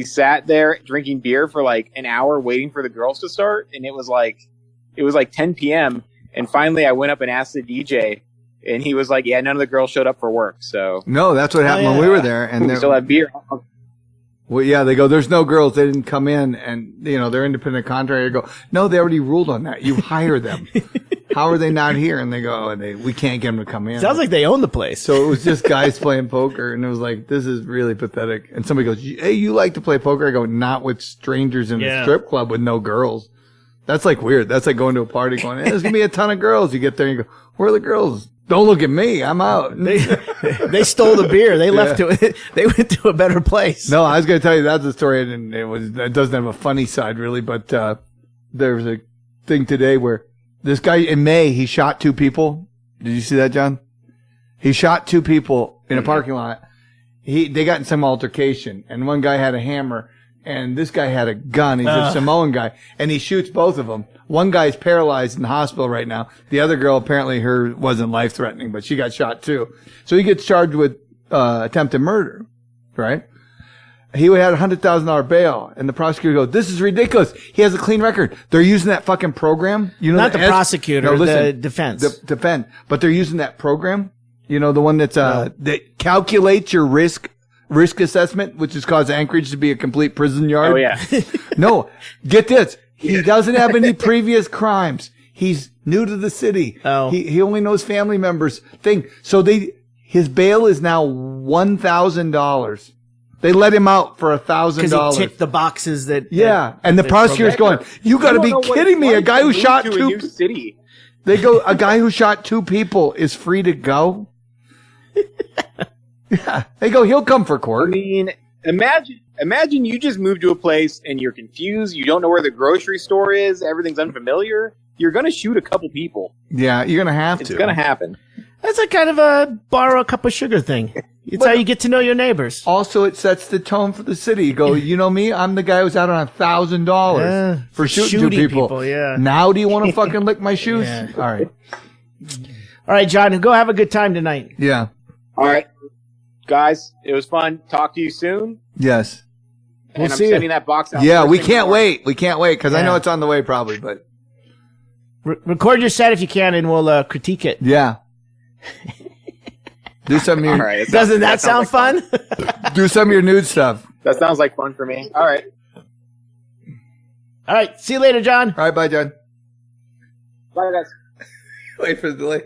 F: sat there drinking beer for like an hour waiting for the girls to start, and it was like 10 p.m. and finally I went up and asked the DJ, and he was like, "Yeah, none of the girls showed up for work." So
B: no, that's what happened when we were there, and
F: we still have beer.
B: Well, yeah, they go, "There's no girls. They didn't come in," and they're independent contractor. Go, "No, they already ruled on that. You hire them. How are they not here?" And they go, "We can't get them to come in."
C: Sounds like they own the place.
B: So it was just guys playing poker, and it was like, this is really pathetic. And somebody goes, "Hey, you like to play poker?" I go, "Not with strangers in a strip club with no girls." That's like weird. That's like going to a party going, "Hey, there's gonna be a ton of girls." You get there and you go, "Where are the girls? Don't look at me. I'm out."
C: They stole the beer. They left it. They went to a better place.
B: No, I was going to tell you that's a story, and it doesn't have a funny side really, but there was a thing today where this guy in May, he shot 2 people. Did you see that, John? He shot 2 people in a parking lot. They got in some altercation, and one guy had a hammer, and this guy had a gun. He's a Samoan guy, and he shoots both of them. One guy's paralyzed in the hospital right now. The other girl, apparently her wasn't life-threatening, but she got shot too. So he gets charged with attempted murder, right? He had a $100,000 bail, and the prosecutor goes, "This is ridiculous. He has a clean record. They're using that fucking program."
C: Not the prosecutor, the defense.
B: But they're using that program. The one that's that calculates your risk assessment, which has caused Anchorage to be a complete prison yard.
F: Oh yeah.
B: No, get this. He doesn't have any previous crimes. He's new to the city.
C: Oh.
B: He only knows family members thing. So his bail is now $1,000. They let him out for $1,000
C: because he ticked the boxes that.
B: Yeah, and the prosecutor's going, "You got to be kidding me! A guy who shot 2
F: city."
B: They go, "A guy who shot 2 people is free to go." Yeah, they go, "He'll come for court."
F: I mean, imagine you just moved to a place and you're confused. You don't know where the grocery store is. Everything's unfamiliar. You're gonna shoot a couple people.
B: Yeah, you're gonna have to.
F: It's gonna happen.
C: That's a kind of a borrow a cup of sugar thing. It's how you get to know your neighbors.
B: Also, it sets the tone for the city. You go, "You know me? I'm the guy who's out on $1,000 for shooting 2 people.
C: Yeah.
B: Now do you want to fucking lick my shoes?"
C: Yeah.
B: All
C: right, John, go have a good time tonight.
B: Yeah.
F: All right, guys, it was fun. Talk to you soon.
B: Yes.
F: And I'm
C: see
F: sending
C: you.
F: that box out.
B: Yeah, we can't wait. We can't wait because I
C: Yeah.
B: know it's on the way probably, but
C: Record your set if you can, and we'll critique it.
B: yeah. Do some of your
F: All right.
C: Doesn't that sound fun?
B: do some of your nude stuff.
F: That sounds like fun for me. All right.
C: All right. See you later, John.
B: All right, bye, John.
F: Bye, guys.
B: Wait for the delay.